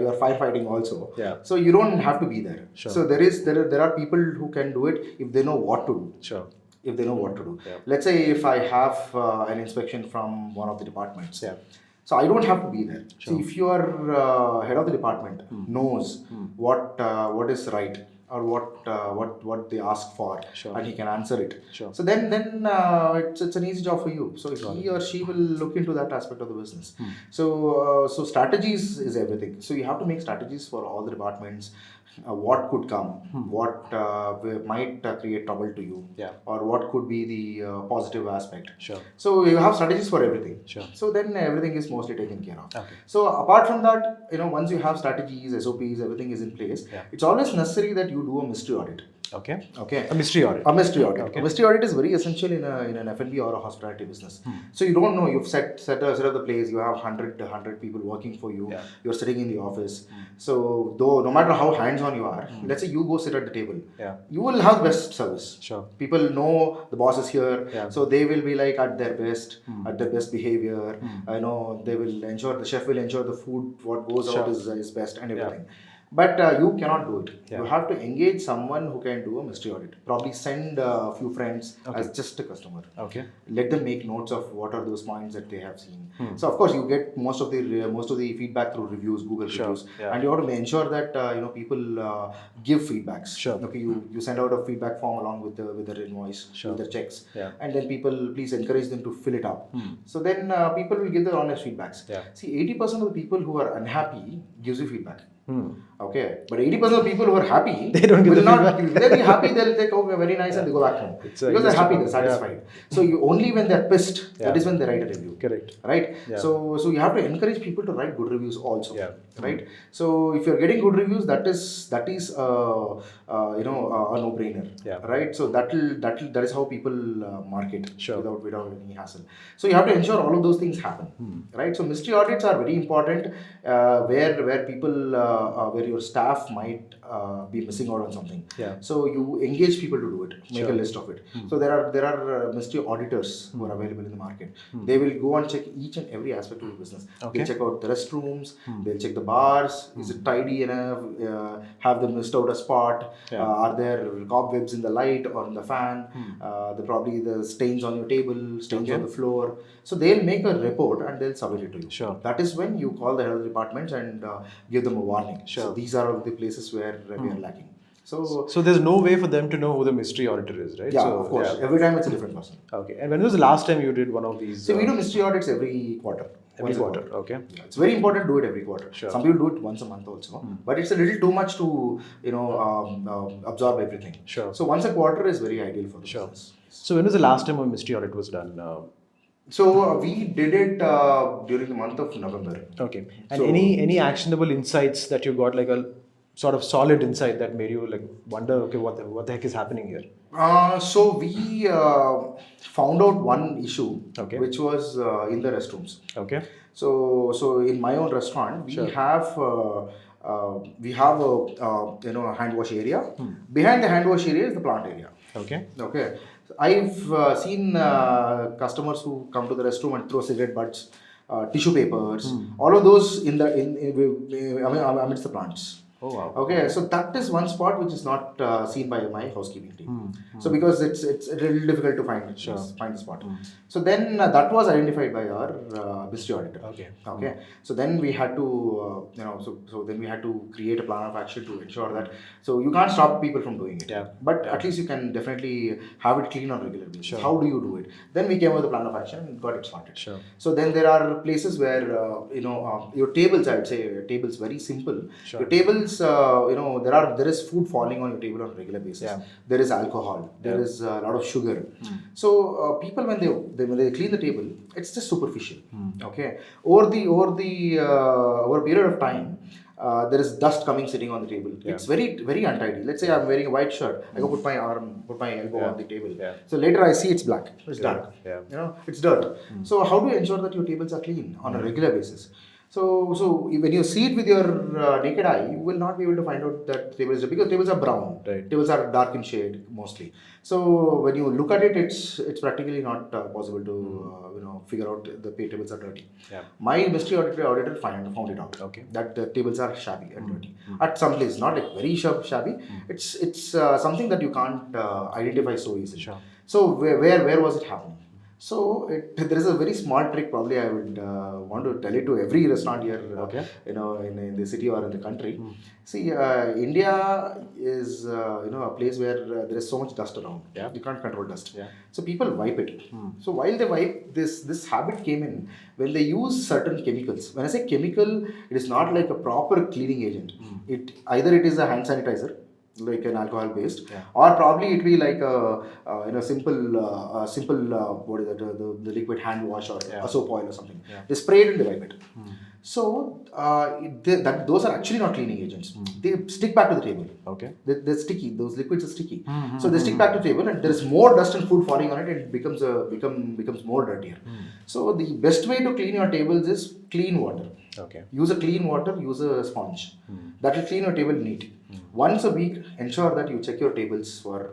your firefighting also, so you don't have to be there. So there are people who can do it if they know what to do. If they know what to do. Let's say if I have an inspection from one of the departments. So I don't have to be there. See, if your head of the department knows what is right, or what they ask for, and he can answer it. So then it's an easy job for you. So he or she will look into that aspect of the business. So strategies is everything. So you have to make strategies for all the departments. What could come, what might create trouble to you, or what could be the positive aspect. So you have strategies for everything. So then everything is mostly taken care of. So apart from that, once you have strategies, SOPs, everything is in place, it's always necessary that you do a mystery audit. Okay. A mystery audit. A mystery audit. A mystery audit is very essential in an F&B or a hospitality business. So you don't know. You've set up the place. You have 100 people working for you. You're sitting in the office. So though no matter how hands-on you are, let's say you go sit at the table. You will have best service. People know the boss is here, so they will be like at their best behavior. They will ensure, the chef will ensure the food what goes out is best and everything. But you cannot do it. You have to engage someone who can do a mystery audit. Probably send a few friends as just a customer. Let them make notes of what are those points that they have seen. So of course you get most of the feedback through reviews, Google reviews, and you have to ensure that people give feedbacks. Okay, you send out a feedback form along with their invoice, with their checks, and then people, please encourage them to fill it up. So then people will give their honest feedbacks. See, 80% of the people who are unhappy gives you feedback. Okay, but 80% of people who are happy they don't get will the not. feedback. They'll be happy. They'll think, "Oh, we're very nice," and they go back home because they're happy, they're satisfied. So you only when they're pissed, that is when they write a review. Correct. Right. So you have to encourage people to write good reviews also. Right. So if you're getting good reviews, that is a no-brainer. Right. So that is how people market without any hassle. So you have to ensure all of those things happen. Right. So mystery audits are very important, where people where your staff might be missing out on something. So you engage people to do it. Make a list of it. So there are mystery auditors who are available in the market. They will go and check each and every aspect of the business. They'll check out the restrooms. They'll check the bars. Is it tidy enough? Have they missed out a spot? Are there cobwebs in the light or in the fan? Probably the stains on your table, stains on the floor. So they'll make a report and they'll submit it to you. That is when you call the health departments and give them a warning. So these are all the places where we are lacking. So there's no way for them to know who the mystery auditor is, right? Yeah, of course. Every time it's a different person. Okay. And when was the last time you did one of these? So we do mystery audits every quarter. Every quarter. Okay. Yeah, it's very important to do it every quarter. Some people do it once a month also, but it's a little too much to absorb everything. So once a quarter is very ideal for the business. So when was the last time a mystery audit was done? So we did it during the month of November. Okay. And any actionable insights that you got, like a sort of solid insight that made you like wonder, okay, what the heck is happening here? So we found out one issue, which was in the restrooms. Okay. So in my own restaurant, we have a hand wash area. Behind the hand wash area is the plant area. Okay. I've seen customers who come to the restroom and throw cigarette butts, tissue papers, all of those amidst the plants. Oh wow. Okay, so that is one spot which is not seen by my housekeeping team. So because it's a little difficult to find the spot. So then that was identified by our mystery auditor. Okay. So then we had to then we had to create a plan of action to ensure that, so you can't stop people from doing it. But at least you can definitely have it clean on regular basis. How do you do it? Then we came up with a plan of action and got it started. So then there are places where your tables, I would say tables, very simple. Your tables, there is food falling on your table on a regular basis. There is alcohol. There is a lot of sugar. So people, when they clean the table, it's just superficial. Okay. Over a period of time, there is dust sitting on the table. It's very, very untidy. Let's say I'm wearing a white shirt. I go put my elbow on the table. So later I see it's black. It's dark. It's dirt. So how do you ensure that your tables are clean on a regular basis? So when you see it with your naked eye, you will not be able to find out that tables are, because tables are brown. Tables are dark in shade mostly. So when you look at it, it's practically not possible to figure out the tables are dirty. My mystery auditor found it out. That the tables are shabby and dirty. At some place, not like very shabby. It's something that you can't identify so easily. So where was it happening? So there is a very small trick. Probably I would want to tell it to every restaurant here, in the city or in the country. See, India is a place where there is so much dust around. You can't control dust. So people wipe it. So while they wipe, this habit came in when they use certain chemicals. When I say chemical, it is not like a proper cleaning agent. Either it is a hand sanitizer, like an alcohol based, or probably it be like a simple what is that, the liquid hand wash or a soap oil or something. They spray it and they wipe it. So those are actually not cleaning agents. They stick back to the table. They're sticky. Those liquids are sticky. So they stick back to the table, and there is more dust and food falling on it, and it becomes more dirtier. So the best way to clean your tables is clean water. Use a clean water, use a sponge. That will clean your table neat. Once a week, ensure that you check your tables for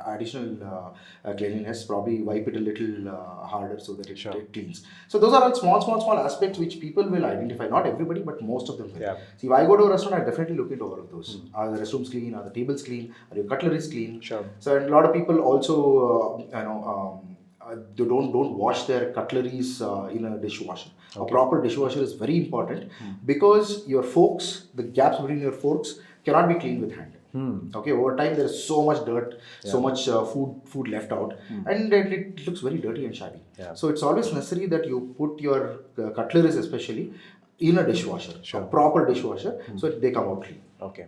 additional cleanliness. Probably wipe it a little harder so that it cleans. So those are all small aspects which people will identify. Not everybody, but most of them will. See, if I go to a restaurant, I definitely look into all of those. Are the restrooms clean? Are the tables clean? Are your cutlery clean? So and a lot of people also they don't wash their cutleries in a dishwasher. A proper dishwasher is very important because your forks, the gaps between your forks, cannot be cleaned with hand. Okay, over time there is so much dirt, so much food left out, and it looks very dirty and shabby. So it's always necessary that you put your cutleries, especially, in a dishwasher, a proper dishwasher, so they come out clean. Okay.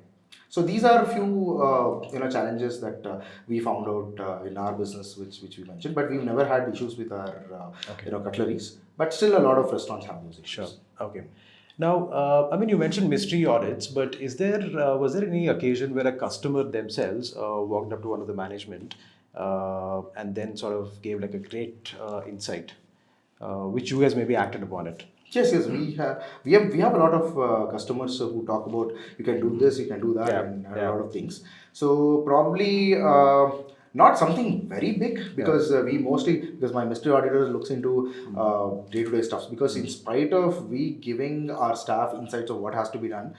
So these are a few challenges that we found out in our business, which we mentioned. But we've never had issues with our cutleries. But still, a lot of restaurants have those issues. Sure. Okay. Now, you mentioned mystery audits, but was there any occasion where a customer themselves walked up to one of the management and then sort of gave like a great insight, which you guys maybe acted upon it? Yes, we have a lot of customers who talk about you can do this, you can do that, and a lot of things. So probably not something very big because we mostly because my mystery auditor looks into day-to-day stuff, because in spite of we giving our staff insights of what has to be done,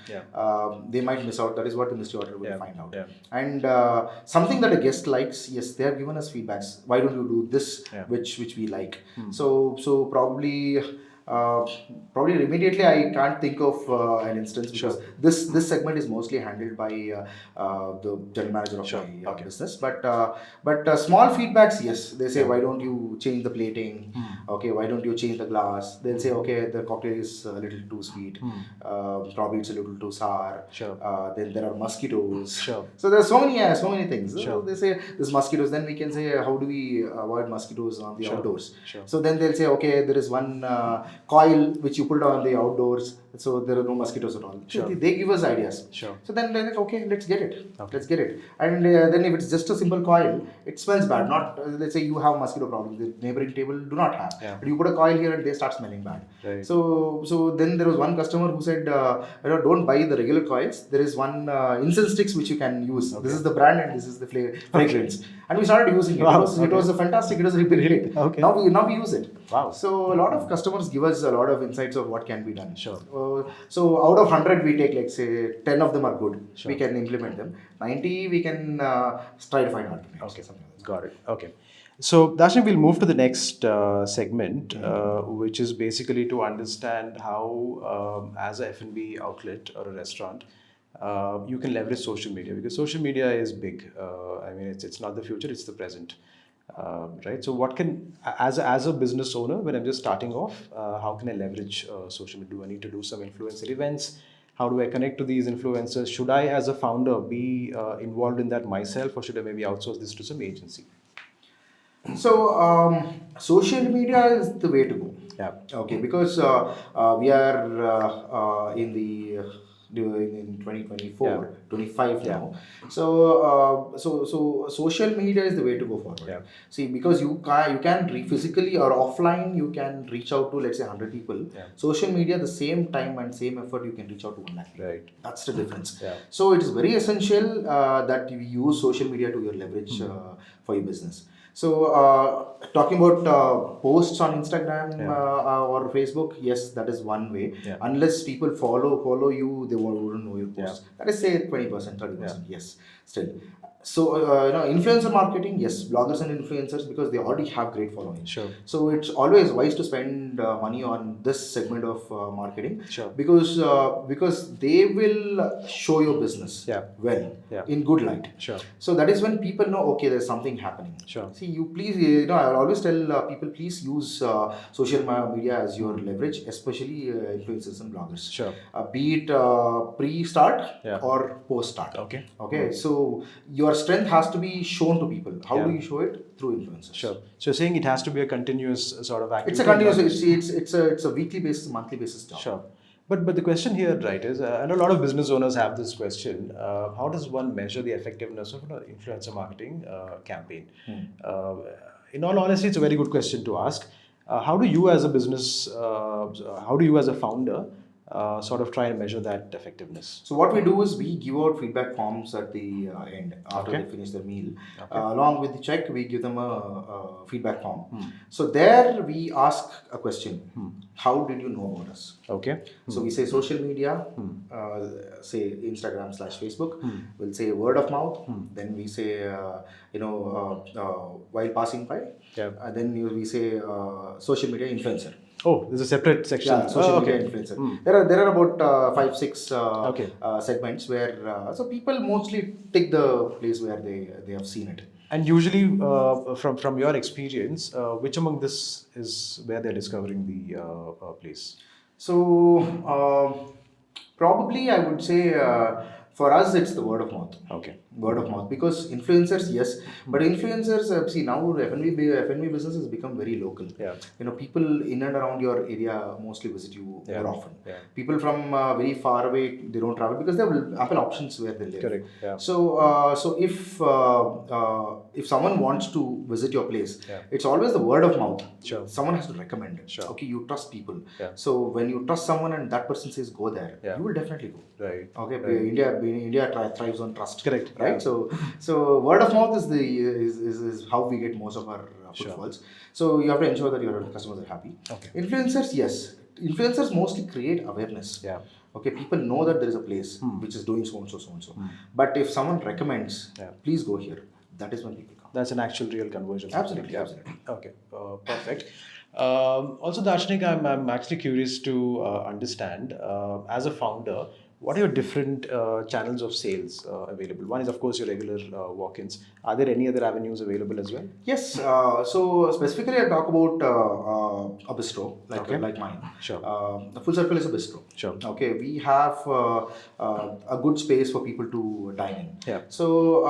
they might miss out. That is what the mystery auditor will find out. And something that a guest likes, yes, they have given us feedbacks. Why don't you do this, which we like? So probably immediately I can't think of an instance, because this segment is mostly handled by the general manager of my business. But small feedbacks, yes, they say why don't you change the plating? Okay, why don't you change the glass? They'll say okay, the cocktail is a little too sweet. Probably it's a little too sour. Then there are mosquitoes. So there are so many things. So they say there's mosquitoes. Then we can say how do we avoid mosquitoes on the outdoors? So then they'll say okay, there is one coil which you put on the outdoors, so there are no mosquitoes at all. They give us ideas. So then they're like, okay, let's get it. And then if it's just a simple coil, it smells bad. Not let's say you have mosquito problems, the neighboring table do not have. But you put a coil here and they start smelling bad. So then there was one customer who said, don't buy the regular coils. There is one incense sticks which you can use. This is the brand and this is the fragrance. And we started using it. It was a fantastic. It was a really great. Now we use it. So a lot of customers give us a lot of insights of what can be done. So out of 100 we take, like say 10 of them are good. We can implement them. 90 we can try to find alternates. Okay, got it. Okay. So Darshanik, we'll move to the next segment, which is basically to understand how as a F&B outlet or a restaurant, you can leverage social media, because social media is big. It's not the future, it's the present. Right. So what can, as a business owner, when I'm just starting off, how can I leverage social media? Do I need to do some influencer events? How do I connect to these influencers? Should I, as a founder, be involved in that myself, or should I maybe outsource this to some agency? So social media is the way to go. Okay, because we are in 2024, 25 now. So social media is the way to go forward. See, because you can physically or offline, you can reach out to, let's say, 100 people. Social media, the same time and same effort, you can reach out to 1 lakh people. Right. That's the difference. So it is very essential that you use social media to your leverage for your business. So talking about posts on Instagram or Facebook, yes, that is one way. Unless people follow you, they wouldn't know your posts. That is say 20%, 30%. Yes, still. So influencer marketing, yes, bloggers and influencers, because they already have great following. So it's always wise to spend money on this segment of marketing, because they will show your business in good light. So that is when people know, okay, there's something happening. See, you please, I always tell people, please use social media as your leverage, especially influencers and bloggers. Be it pre-start or post-start. Okay. So your strength has to be shown to people. How do you show it? Through influencers. So you're saying it has to be a continuous sort of activity. It's a continuous. It's a weekly basis, monthly basis job. But the question here, right, is I know a lot of business owners have this question. How does one measure the effectiveness of an influencer marketing campaign? In all honesty, it's a very good question to ask. How do you as a business, how do you as a founder sort of try and measure that effectiveness? So what we do is we give out feedback forms at the end after they finish their meal. Along with the check, we give them a feedback form. So there we ask a question. How did you know about us? So we say social media, say Instagram/Facebook. We'll say word of mouth. Then we say, while passing by. Then we say social media influencer. Oh, there's a separate section. Yeah, social media influencer. There are about 5-6 segments where so people mostly take the place where they have seen it. And usually, from your experience, which among this is where they're discovering the place? So probably I would say for us it's the word of mouth. Okay. Word of mouth, because influencers, yes, but influencers, see, now F&B business has become very local. Yeah. People in and around your area mostly visit you more often. Yeah. People from very far away, they don't travel because there are ample options where they live. Correct. Yeah. So if someone wants to visit your place, it's always the word of mouth. Sure. Someone has to recommend it. Sure. Okay, you trust people. Yeah. So when you trust someone and that person says go there, you will definitely go. Right. Okay. Right. India thrives on trust. Correct. Right. Yeah. So word of mouth is how we get most of our footfalls. So you have to ensure that your customers are happy. Okay. Influencers, yes. Influencers mostly create awareness. Yeah. Okay, people know that there is a place which is doing so and so. But if someone recommends, please go here, that is when people come. That's an actual real conversion. Absolutely. Absolutely. Okay, perfect. Also, Darshanik, I'm actually curious to understand, as a founder, what are your different channels of sales available? One is, of course, your regular walk-ins. Are there any other avenues available as well? Yes. So specifically, I talk about a bistro like mine. Sure. Full Circle is a bistro. Sure. Okay. We have a good space for people to dine in. Yeah. So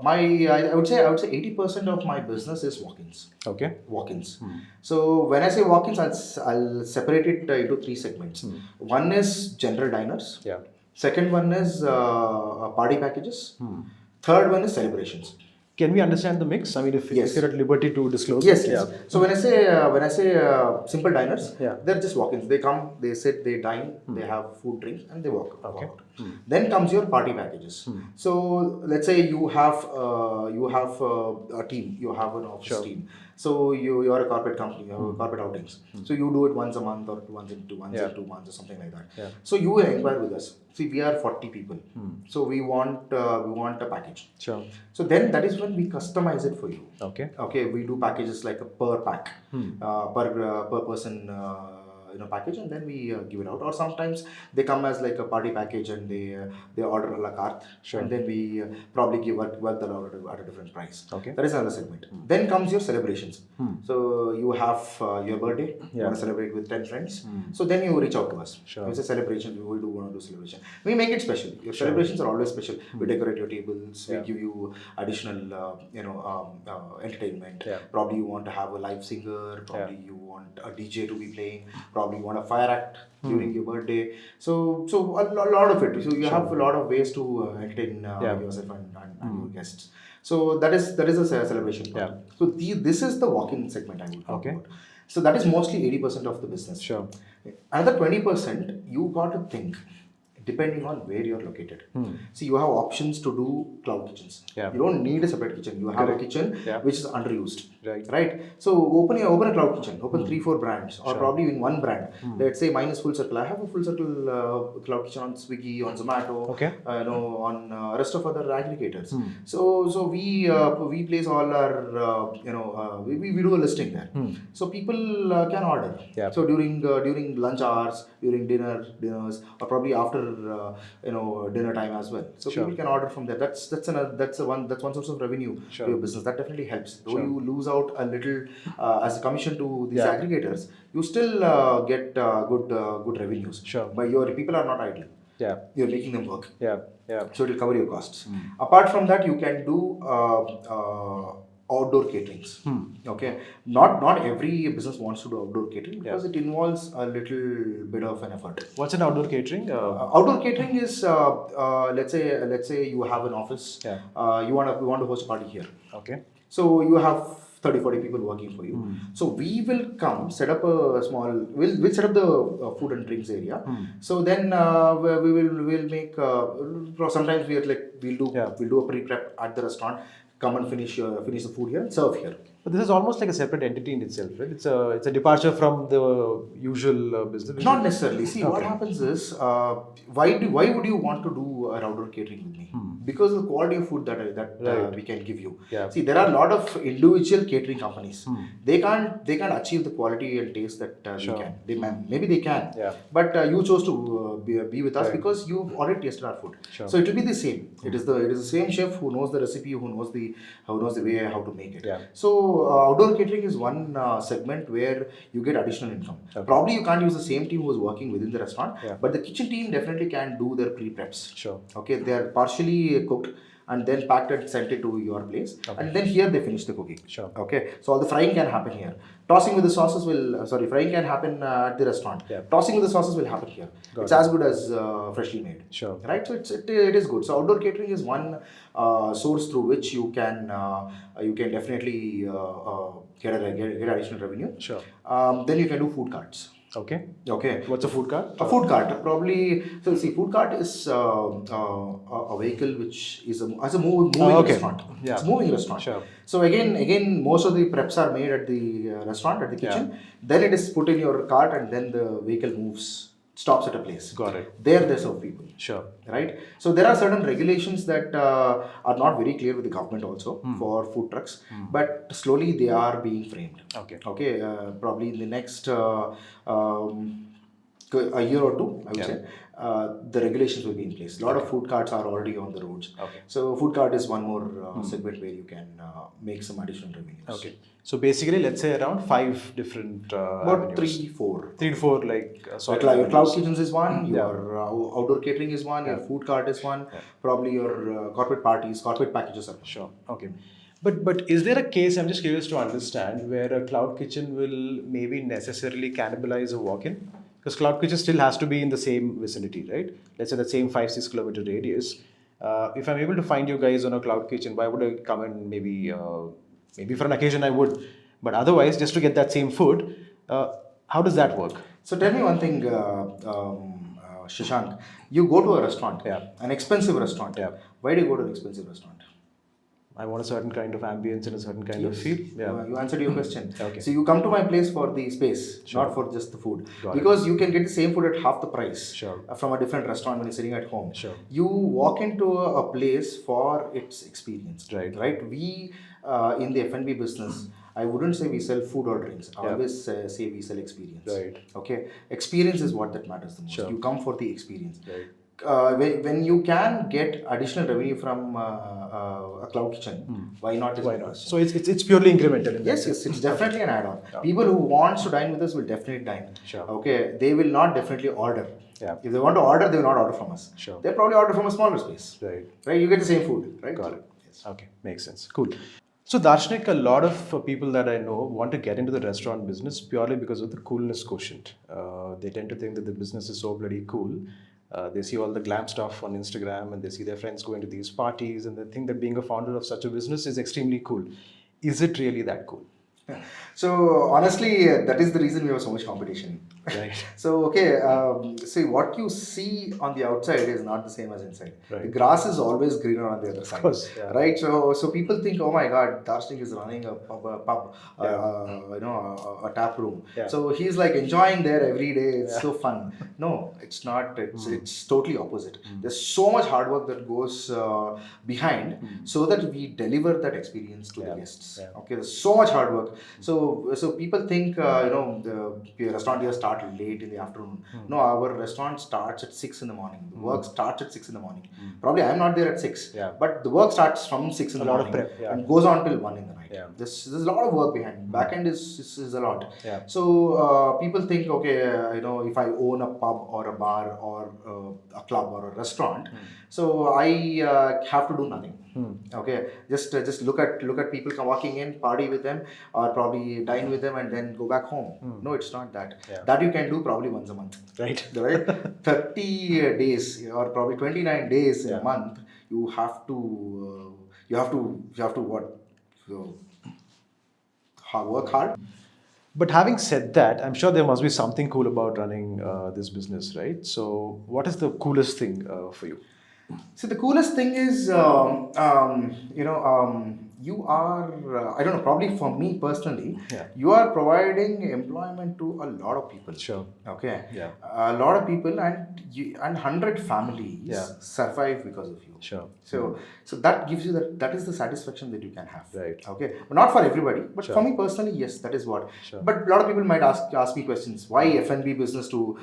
I would say 80% of my business is walk-ins. Okay. Walk-ins. So when I say walk-ins, I'll separate it into three segments. One is general diners. Yeah. Second one is party packages. Third one is celebrations. Can we understand the mix? I mean, if you're at liberty to disclose. Yes. So when I say simple diners, they're just walk-ins. They come, they sit, they dine, they have food, drinks, and they walk out. Then comes your party packages. So let's say you have a team, you have an office team. So you are a corporate company, you have corporate outings. So you do it once a month or once in 2 months or something like that. So you will inquire with us. See, we are 40 people. So we want a package. Sure. So then that is when we customize it for you. Okay. Okay, we do packages like a per pack, per person package, and then we give it out. Or sometimes they come as like a party package and they order a la carte. Sure. And then we probably work that out at a different price. Okay. That is another segment. Then comes your celebrations. So you have your birthday, you want to celebrate with 10 friends. So then you reach out to us. Sure. It's a celebration. We want to do celebration. We make it special. Your celebrations are always special. We decorate your tables. We give you additional entertainment. Probably you want to have a live singer. Probably you want a DJ to be playing. Probably you want a fire act during your birthday. So a lot of it. So you have a lot of ways to entertain yourself and your guests. So that is a celebration part. So this is the walk-in segment I would talk about. So that is mostly 80% of the business. Sure. Another 20%, you got to think, depending on where you're located. See, you have options to do cloud kitchens. You don't need a separate kitchen. You have a kitchen which is underused. Right? So open a cloud kitchen. Open 3-4 brands, or probably in one brand. Let's say mine is Full Circle. I have a Full Circle cloud kitchen on Swiggy, on Zomato, on rest of other aggregators. So we place all our we do a listing there. So people can order. So during lunch hours, during dinners, or probably after dinner time as well. So people can order from there. That's one source of revenue to your business. That definitely helps. Though you lose out a little as a commission to these aggregators, you still get good revenues. But your people are not idle. You're making them work. So it will cover your costs. Apart from that, you can do outdoor caterings. Okay, not every business wants to do outdoor catering because it involves a little bit of an effort. What's an outdoor catering? Outdoor catering is let's say you have an office. You want to host a party here. Okay. So you have 30-40 people working for you. So we will come set up a small. We'll set up the food and drinks area. So then we'll make. Sometimes we'll do a pre-prep at the restaurant. Come and finish the food here and serve here. But this is almost like a separate entity in itself, right? It's a departure from the usual business. Not necessarily. See, what happens is, why would you want to do an outdoor catering with me? Because of the quality of food that we can give you. See, there are a lot of individual catering companies. They can't achieve the quality and taste that we can. Maybe they can. But you chose to be with us because you've already tasted our food. So it will be the same. It is the same chef who knows the recipe, who knows the way how to make it. So outdoor catering is one segment where you get additional income. Okay. Probably you can't use the same team who is working within the restaurant, but the kitchen team definitely can do their pre-preps. Sure. Okay, they are partially cooked and then packed and sent it to your place. Okay. And then here they finish the cooking. Sure. Okay, so all the frying can happen here. Tossing with the sauces frying can happen at the restaurant. Yeah. Tossing with the sauces will happen here. It's as good as freshly made. Sure. Right, so it is good. So outdoor catering is one source through which you can definitely get additional revenue. Sure. Then you can do food carts. Okay. Okay. What's a food cart? A food cart, probably. So see, food cart is a vehicle which is a moving restaurant. Yeah. It's a moving restaurant. Sure. So again, most of the preps are made at the restaurant, at the kitchen. Yeah. Then it is put in your cart, and then the vehicle stops at a place. Got it. They serve people. Sure. Right? So there are certain regulations that are not very clear with the government also for food trucks, but slowly they are being framed. Okay. Okay. Probably in the next a year or two, I would say, the regulations will be in place. A lot of food carts are already on the roads. Okay. So food cart is one more segment where you can make some additional revenues. Okay. So basically, let's say around 5 different about avenues. 3 to 4 your cloud kitchens is one, your outdoor catering is one, your food cart is one, probably your corporate parties, corporate packages are one. Sure. Okay. But is there a case, I'm just curious to understand, where a cloud kitchen will maybe necessarily cannibalize a walk-in? Because cloud kitchen still has to be in the same vicinity, right? Let's say the same 5-6 kilometer radius. If I'm able to find you guys on a cloud kitchen, why would I come and maybe for an occasion I would, but otherwise just to get that same food, how does that work? So tell me one thing, Shashank. You go to a restaurant, an expensive restaurant. Yeah. Why do you go to an expensive restaurant? I want a certain kind of ambience and a certain kind of feel. Yeah. You answered your question. Okay. So you come to my place for the space, not for just the food. Because you can get the same food at half the price from a different restaurant when you're sitting at home. Sure. You walk into a place for its experience. Right? We, in the F&B business, I wouldn't say we sell food or drinks. I always say we sell experience. Right. Okay. Experience is what that matters the most. Sure. You come for the experience. Right. When you can get additional revenue from a cloud kitchen, why not? Why not? So it's purely incremental. Yes, it's definitely an add-on. Yeah. People who want to dine with us will definitely dine. Sure. Okay, they will not definitely order. Yeah. If they want to order, they will not order from us. Sure. They'll probably order from a smaller space. Right. Right. You get the same food. Right. Got it. Yes. Okay. Makes sense. Cool. So Darshanik, a lot of people that I know want to get into the restaurant business purely because of the coolness quotient. They tend to think that the business is so bloody cool. They see all the glam stuff on Instagram and they see their friends going to these parties and they think that being a founder of such a business is extremely cool. Is it really that cool? So honestly, that is the reason we have so much competition. Right. So okay, see, what you see on the outside is not the same as inside. Right. The grass is always greener on the other side. Of course, yeah. Right. So people think, oh my God, Darshanik is running a tap room. Yeah. So he's like enjoying there every day. It's so fun. No, it's not. It's totally opposite. There's so much hard work that goes behind so that we deliver that experience to the guests. Yeah. Okay, there's so much hard work. So people think the restaurant here starts late in the afternoon. No, our restaurant starts at 6 in the morning. The work starts at 6 in the morning. Probably I'm not there at 6, but the work starts from 6 in the morning and goes on till 1 in the night. Yeah. There's a lot of work behind. Back end is a lot. Yeah. So people think, okay, if I own a pub or a bar or a club or a restaurant, so I have to do nothing. Okay, just look at people walking in, party with them, or probably dine with them, and then go back home. No, it's not that. Yeah. That you can do probably once a month. Right. 30 days or probably 29 days in a month. You have to what? Work hard. But having said that, I'm sure there must be something cool about running this business, right? So, what is the coolest thing for you? So the coolest thing is, you are, I don't know, probably for me personally, you are providing employment to a lot of people. Sure. Okay. Yeah. A lot of people and 100 families survive because of you. Sure. So that gives you that is the satisfaction that you can have. Right. Okay. But not for everybody, but for me personally, yes, that is what. Sure. But a lot of people might ask me questions. Why F&B business to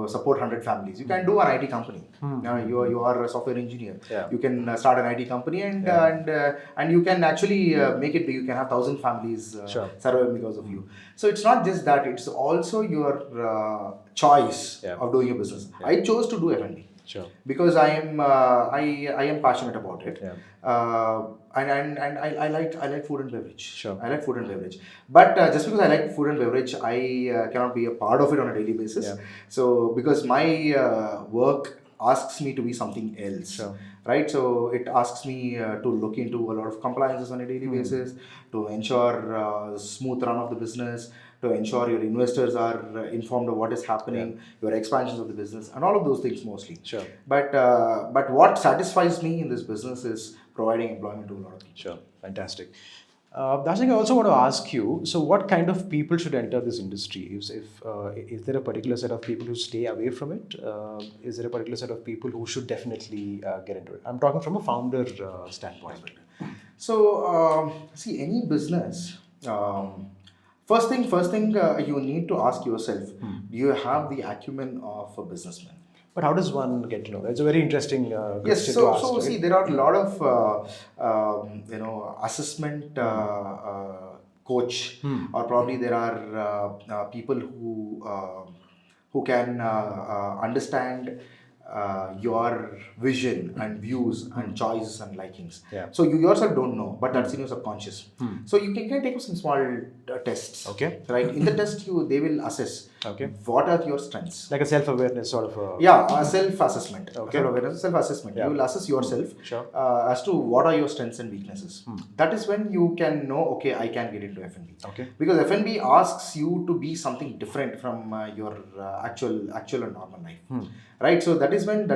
support 100 families? You can do an IT company. You are a software engineer. Yeah. You can start an IT company and you can can actually make it, you can have 1,000 families survive because of you. So it's not just that, it's also your choice of doing your business. I chose to do F&B. Sure. Because I am passionate about it. Yeah. And I like food and beverage. Sure. I like food and beverage. But just because I like food and beverage, I cannot be a part of it on a daily basis. Yeah. So because my work asks me to be something else. Sure. Right? So it asks me to look into a lot of compliances on a daily basis, to ensure smooth run of the business, to ensure your investors are informed of what is happening, your expansions of the business, and all of those things mostly. Sure. But what satisfies me in this business is providing employment to a lot of people. Sure. Fantastic. Darshanik, I also want to ask you, so what kind of people should enter this industry? Is there a particular set of people who stay away from it? Is there a particular set of people who should definitely get into it? I'm talking from a founder standpoint. So, see, any business, first thing you need to ask yourself, do you have the acumen of a businessman? But how does one get to know? It's a very interesting question yes, to ask. So right? see, there are a lot of assessment coach, or probably there are people who can understand your vision and views and choices and likings. Yeah. So you yourself don't know, but that's in your subconscious. So you can take some small tests. Okay. Right. In the test, they will assess. Okay. What are your strengths? Like a self-awareness sort of. A self-assessment. Okay. Self-awareness, self-assessment. Yeah. You will assess yourself Sure. As to what are your strengths and weaknesses. That is when you can know, okay, I can get into F&B. Okay. Because F&B asks you to be something different from your actual and normal life. Right. So that is when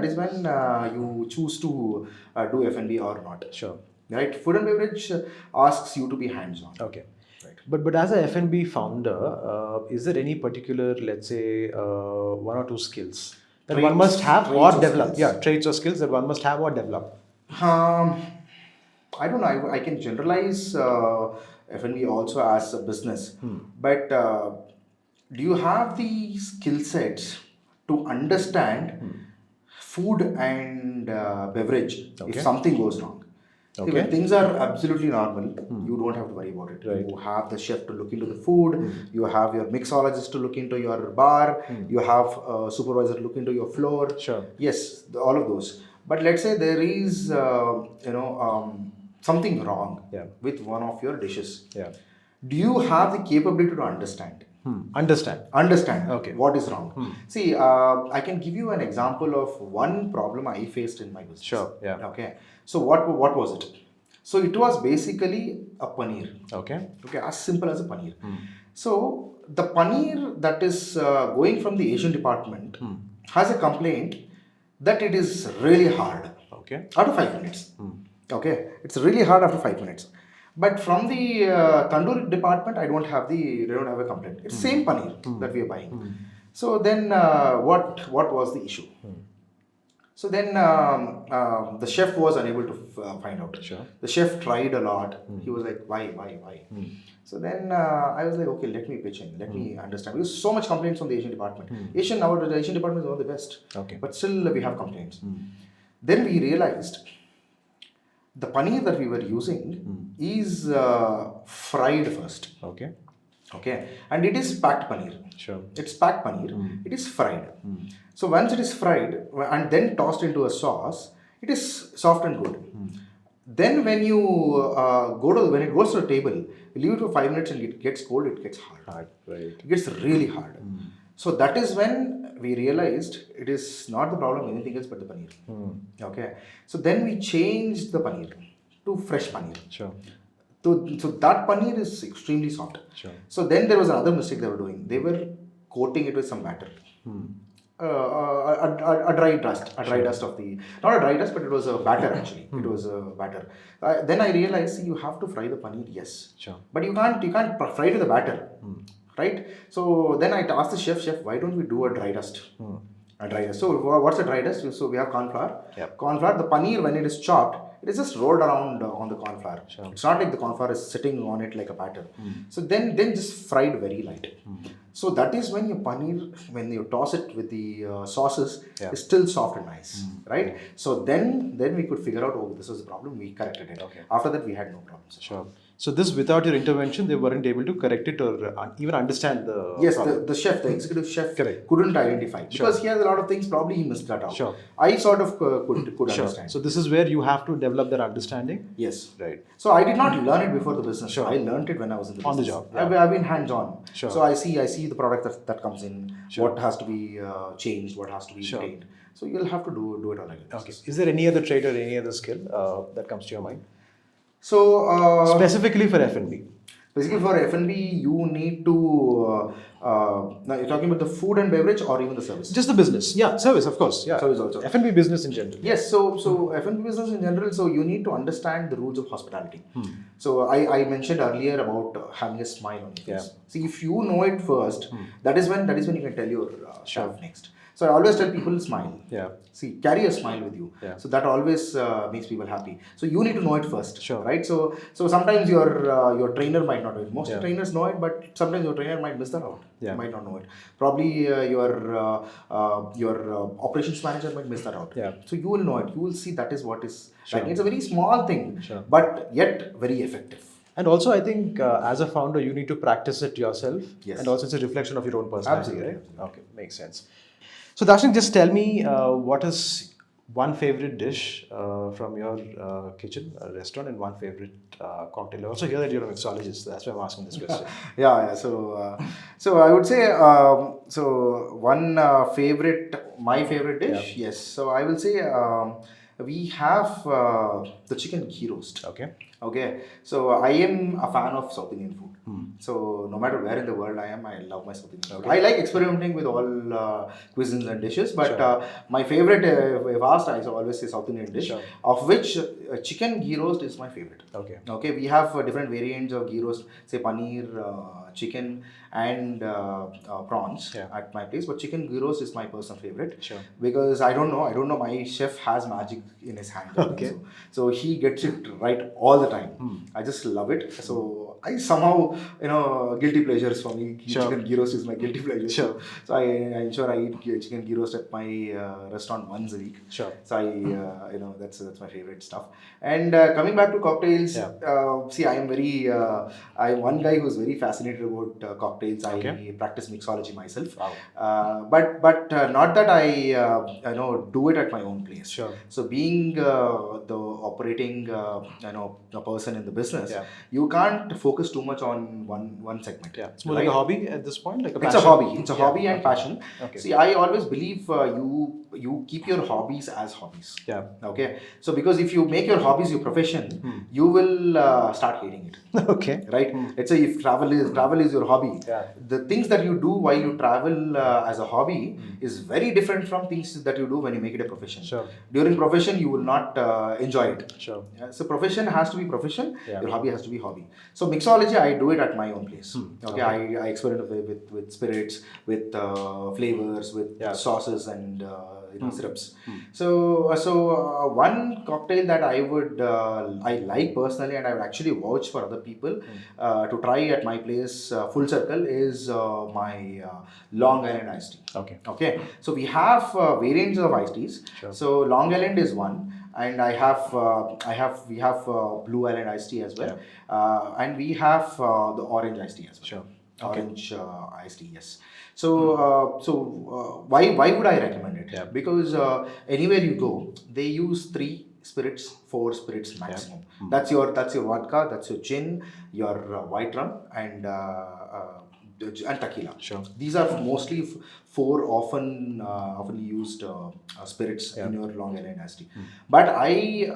you choose to do F&B or not. Sure. Right. Food and beverage asks you to be hands-on. Okay. Right. But as a F&B founder, is there any particular, let's say, one or two skills that one must have or develop? Yeah, traits or skills that one must have or develop. I don't know. I can generalize F&B also as a business. But do you have the skill sets to understand food and beverage if something goes wrong? Okay. When things are absolutely normal, you don't have to worry about it. Right. You have the chef to look into the food, you have your mixologist to look into your bar, you have a supervisor to look into your floor. Sure. Yes, all of those. But let's say there is, something wrong with one of your dishes. Yeah. Do you have the capability to understand? Understand. Okay. What is wrong? See, I can give you an example of one problem I faced in my business. Sure. Yeah. Okay. So what was it? So it was basically a paneer. Okay. Okay. As simple as a paneer. So the paneer that is going from the Asian department has a complaint that it is really hard. Okay. After 5 minutes. Okay. It's really hard after 5 minutes. But from the tandoori department, they don't have a complaint. It's same paneer that we are buying. So then, what was the issue? So then the chef was unable to find out. Sure. The chef tried a lot. He was like, why? So then I was like, okay, let me pitch in. Let me understand. Because so much complaints from the Asian department. The Asian department is one of the best. Okay. But still we have complaints. Then we realized the paneer that we were using is fried first. Okay. Okay. And it is packed paneer. Sure. It's packed paneer. It is fried. So once it is fried and then tossed into a sauce, it is soft and good. Then when you when it goes to the table, you leave it for 5 minutes and it gets cold, it gets hard. Right. It gets really hard. So that is when we realized it is not the problem anything else but the paneer. Okay. So then we changed the paneer to fresh paneer. Sure. So that paneer is extremely soft. Sure. So then there was another mistake they were doing. They were coating it with some batter. A dry dust of the, not a dry dust, but it was a batter actually. It was a batter. Then I realized you have to fry the paneer, yes. Sure. But you can't fry to the batter. Right? So then I asked the chef, why don't we do a dry dust? A dry dust. So what's a dry dust? So we have corn flour. Yep. Corn flour, the paneer when it is chopped, it is just rolled around on the corn flour. Sure. It's not like the corn flour is sitting on it like a batter. So then just fried very light. So that is when your paneer, when you toss it with the sauces, is still soft and nice, right? So then we could figure out, oh, this was the problem. We corrected it. Okay. After that, we had no problems. Sure. So this, without your intervention, they weren't able to correct it or even understand the Yes, problem. the chef, the executive chef, Correct. couldn't identify because he has a lot of things. Probably he missed that out. Sure. I sort of could Sure. understand. So this is where you have to develop that understanding. Yes. Right. So I did not learn it before the business. Sure. I learned it when I was in the business. On the job. Yeah. I've been hands-on. Sure. So I see the product that comes in, Sure. what has to be changed, what has to be retained. So you'll have to do it on a regular basis. Is there any other trait or any other skill that comes to your mind? So Specifically for F&B. Basically, for F&B, you need to. Now you're talking about the food and beverage, or even the service. Just the business, yeah, service, of course, yeah. Service also. F&B business in general. Yes, so F&B business in general. So you need to understand the rules of hospitality. So I mentioned earlier about having a smile on your face. See, if you know it first, that is when you can tell your staff next. So I always tell people smile. Yeah. See, carry a smile with you. Yeah. So that always makes people happy. So you need to know it first. Sure. Right. So sometimes your trainer might not know it. Most trainers know it, but sometimes your trainer might miss that out. Yeah. Might not know it. Probably your operations manager might miss that out. Yeah. So you will know it. You will see that is what is. Sure. Like, it's a very small thing, but yet very effective. And also, I think as a founder, you need to practice it yourself. Yes. And also, it's a reflection of your own personality, Absolutely. right? Okay, makes sense. So, Darshanik, just tell me what is one favorite dish from your kitchen, restaurant, and one favorite cocktail. I also hear that you're a mixologist, so that's why I'm asking this question. Yeah. So I would say one my favorite dish. Yes. So I will say we have the chicken ghee roast. Okay. So I am a fan of South Indian food. So no matter where in the world I am, I love my South Indian food. I like experimenting with all cuisines and dishes, but my favorite, if asked, I always say South Indian dish, of which chicken ghee roast is my favorite. Okay. We have different variants of ghee roast, say paneer, chicken, and prawns at my place. But chicken ghee roast is my personal favorite because I don't know. My chef has magic in his hand. So he gets it right all the time. I just love it. So I somehow, guilty pleasures for me. Chicken ghee roast is my guilty pleasure. So I ensure I eat chicken ghee roast at my restaurant once a week. So that's my favorite stuff. And coming back to cocktails, see, I am one guy who's very fascinated about cocktails. I practice mixology myself. But not that I do it at my own place. So being the operating a person in the business, you can't focus too much on one segment. It's more like a hobby at this point, like a passion. It's a hobby and passion. See, I always believe you keep your hobbies as hobbies. Okay. So because if you make your hobbies your profession, you will start hating it. Right. Let's say if travel is your hobby, the things that you do while you travel as a hobby is very different from things that you do when you make it a profession. During profession, you will not enjoy it. So profession has to be profession. Your hobby has to be hobby. So mixology, I do it at my own place. I experiment with spirits, with flavors, with sauces and syrups. So one cocktail that I like personally, and I would actually vouch for other people to try at my place, Full Circle, is my Long Island iced tea. Okay. So we have variants of iced teas. So Long Island is one. And we have Blue Island iced tea as well, and we have the orange iced tea as well. Orange iced tea, yes. So why would I recommend it? Because anywhere you go, they use 4 spirits maximum. That's your vodka, that's your gin, your white rum, and tequila. These are mostly 4 often used spirits in your Long Island iced tea. But I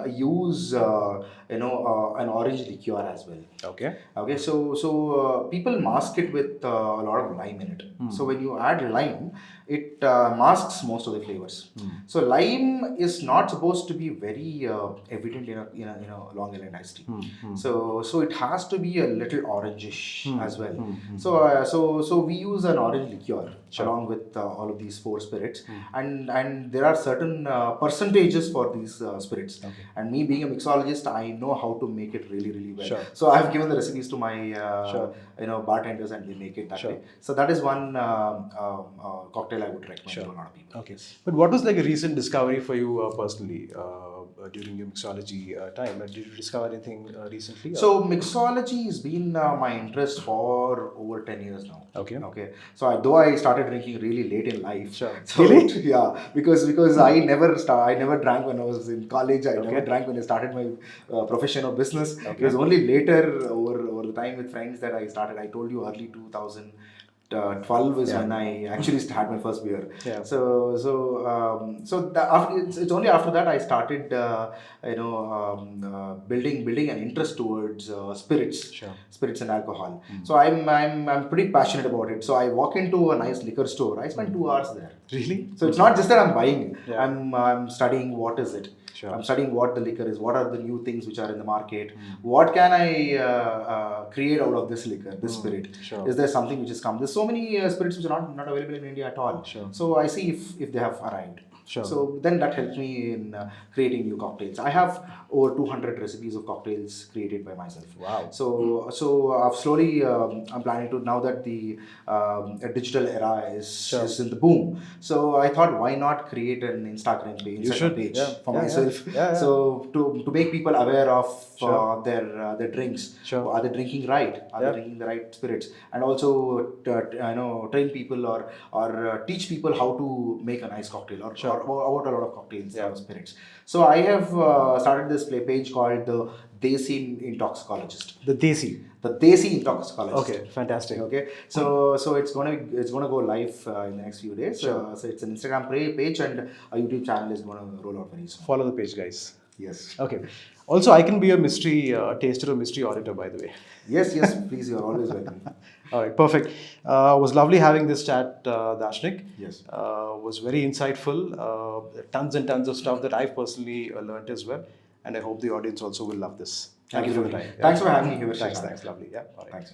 use an orange liqueur as well. Okay. So people mask it with a lot of lime in it. So when you add lime, it masks most of the flavors. So lime is not supposed to be very evident in a Long Island iced tea. So it has to be a little orangish as well. So we use an orange liqueur along with all of these 4 spirits, and there are certain percentages for these spirits. And me being a mixologist, I know how to make it really, really well. So I've given the recipes to my bartenders, and they make it that way. So that is one cocktail I would recommend to a lot of people. Okay. But what was like a recent discovery for you personally during your mixology time? Did you discover anything recently? So mixology has been my interest for over 10 years now. Okay. So though I started drinking really late in life. So, really? Yeah, because I never drank when I was in college. I never drank when I started my profession of business. It was only later over the time with friends that I started. I told you early 2012 is when I actually had my first beer. It's only after that I started building an interest towards spirits and alcohol. So I'm pretty passionate about it. So I walk into a nice liquor store. I spend 2 hours there. Really? So it's not just that I'm buying. I'm studying what is it. I'm studying what the liquor is, what are the new things which are in the market, what can I create out of this liquor, this spirit. Is there something which has come? There's so many spirits which are not available in India at all. So I see if they have arrived. So then that helps me in creating new cocktails. I have over 200 recipes of cocktails created by myself. Wow. So I've slowly, I'm planning to, now that the digital era is in the boom. So I thought, why not create an Instagram page for myself. So to make people aware of their drinks. Are they drinking right? Are they drinking the right spirits? And also train people or teach people how to make a nice cocktail or about a lot of cocktails or spirits. So I have started this page called the Desi Intoxicologist. The Desi Intoxicologist. Okay, fantastic. Okay, so it's gonna go live in the next few days. So it's an Instagram page and a YouTube channel is gonna roll out very soon. Follow the page, guys. Yes. Okay. Also, I can be a mystery taster or mystery auditor, by the way. Yes, please, you're always welcome. All right, perfect. It was lovely having this chat, Darshanik. Yes. Was very insightful. Tons and tons of stuff that I've personally learned as well. And I hope the audience also will love this. Thank you for the time. Thanks for having me here. Thanks. Lovely. Yeah. All right. Thanks.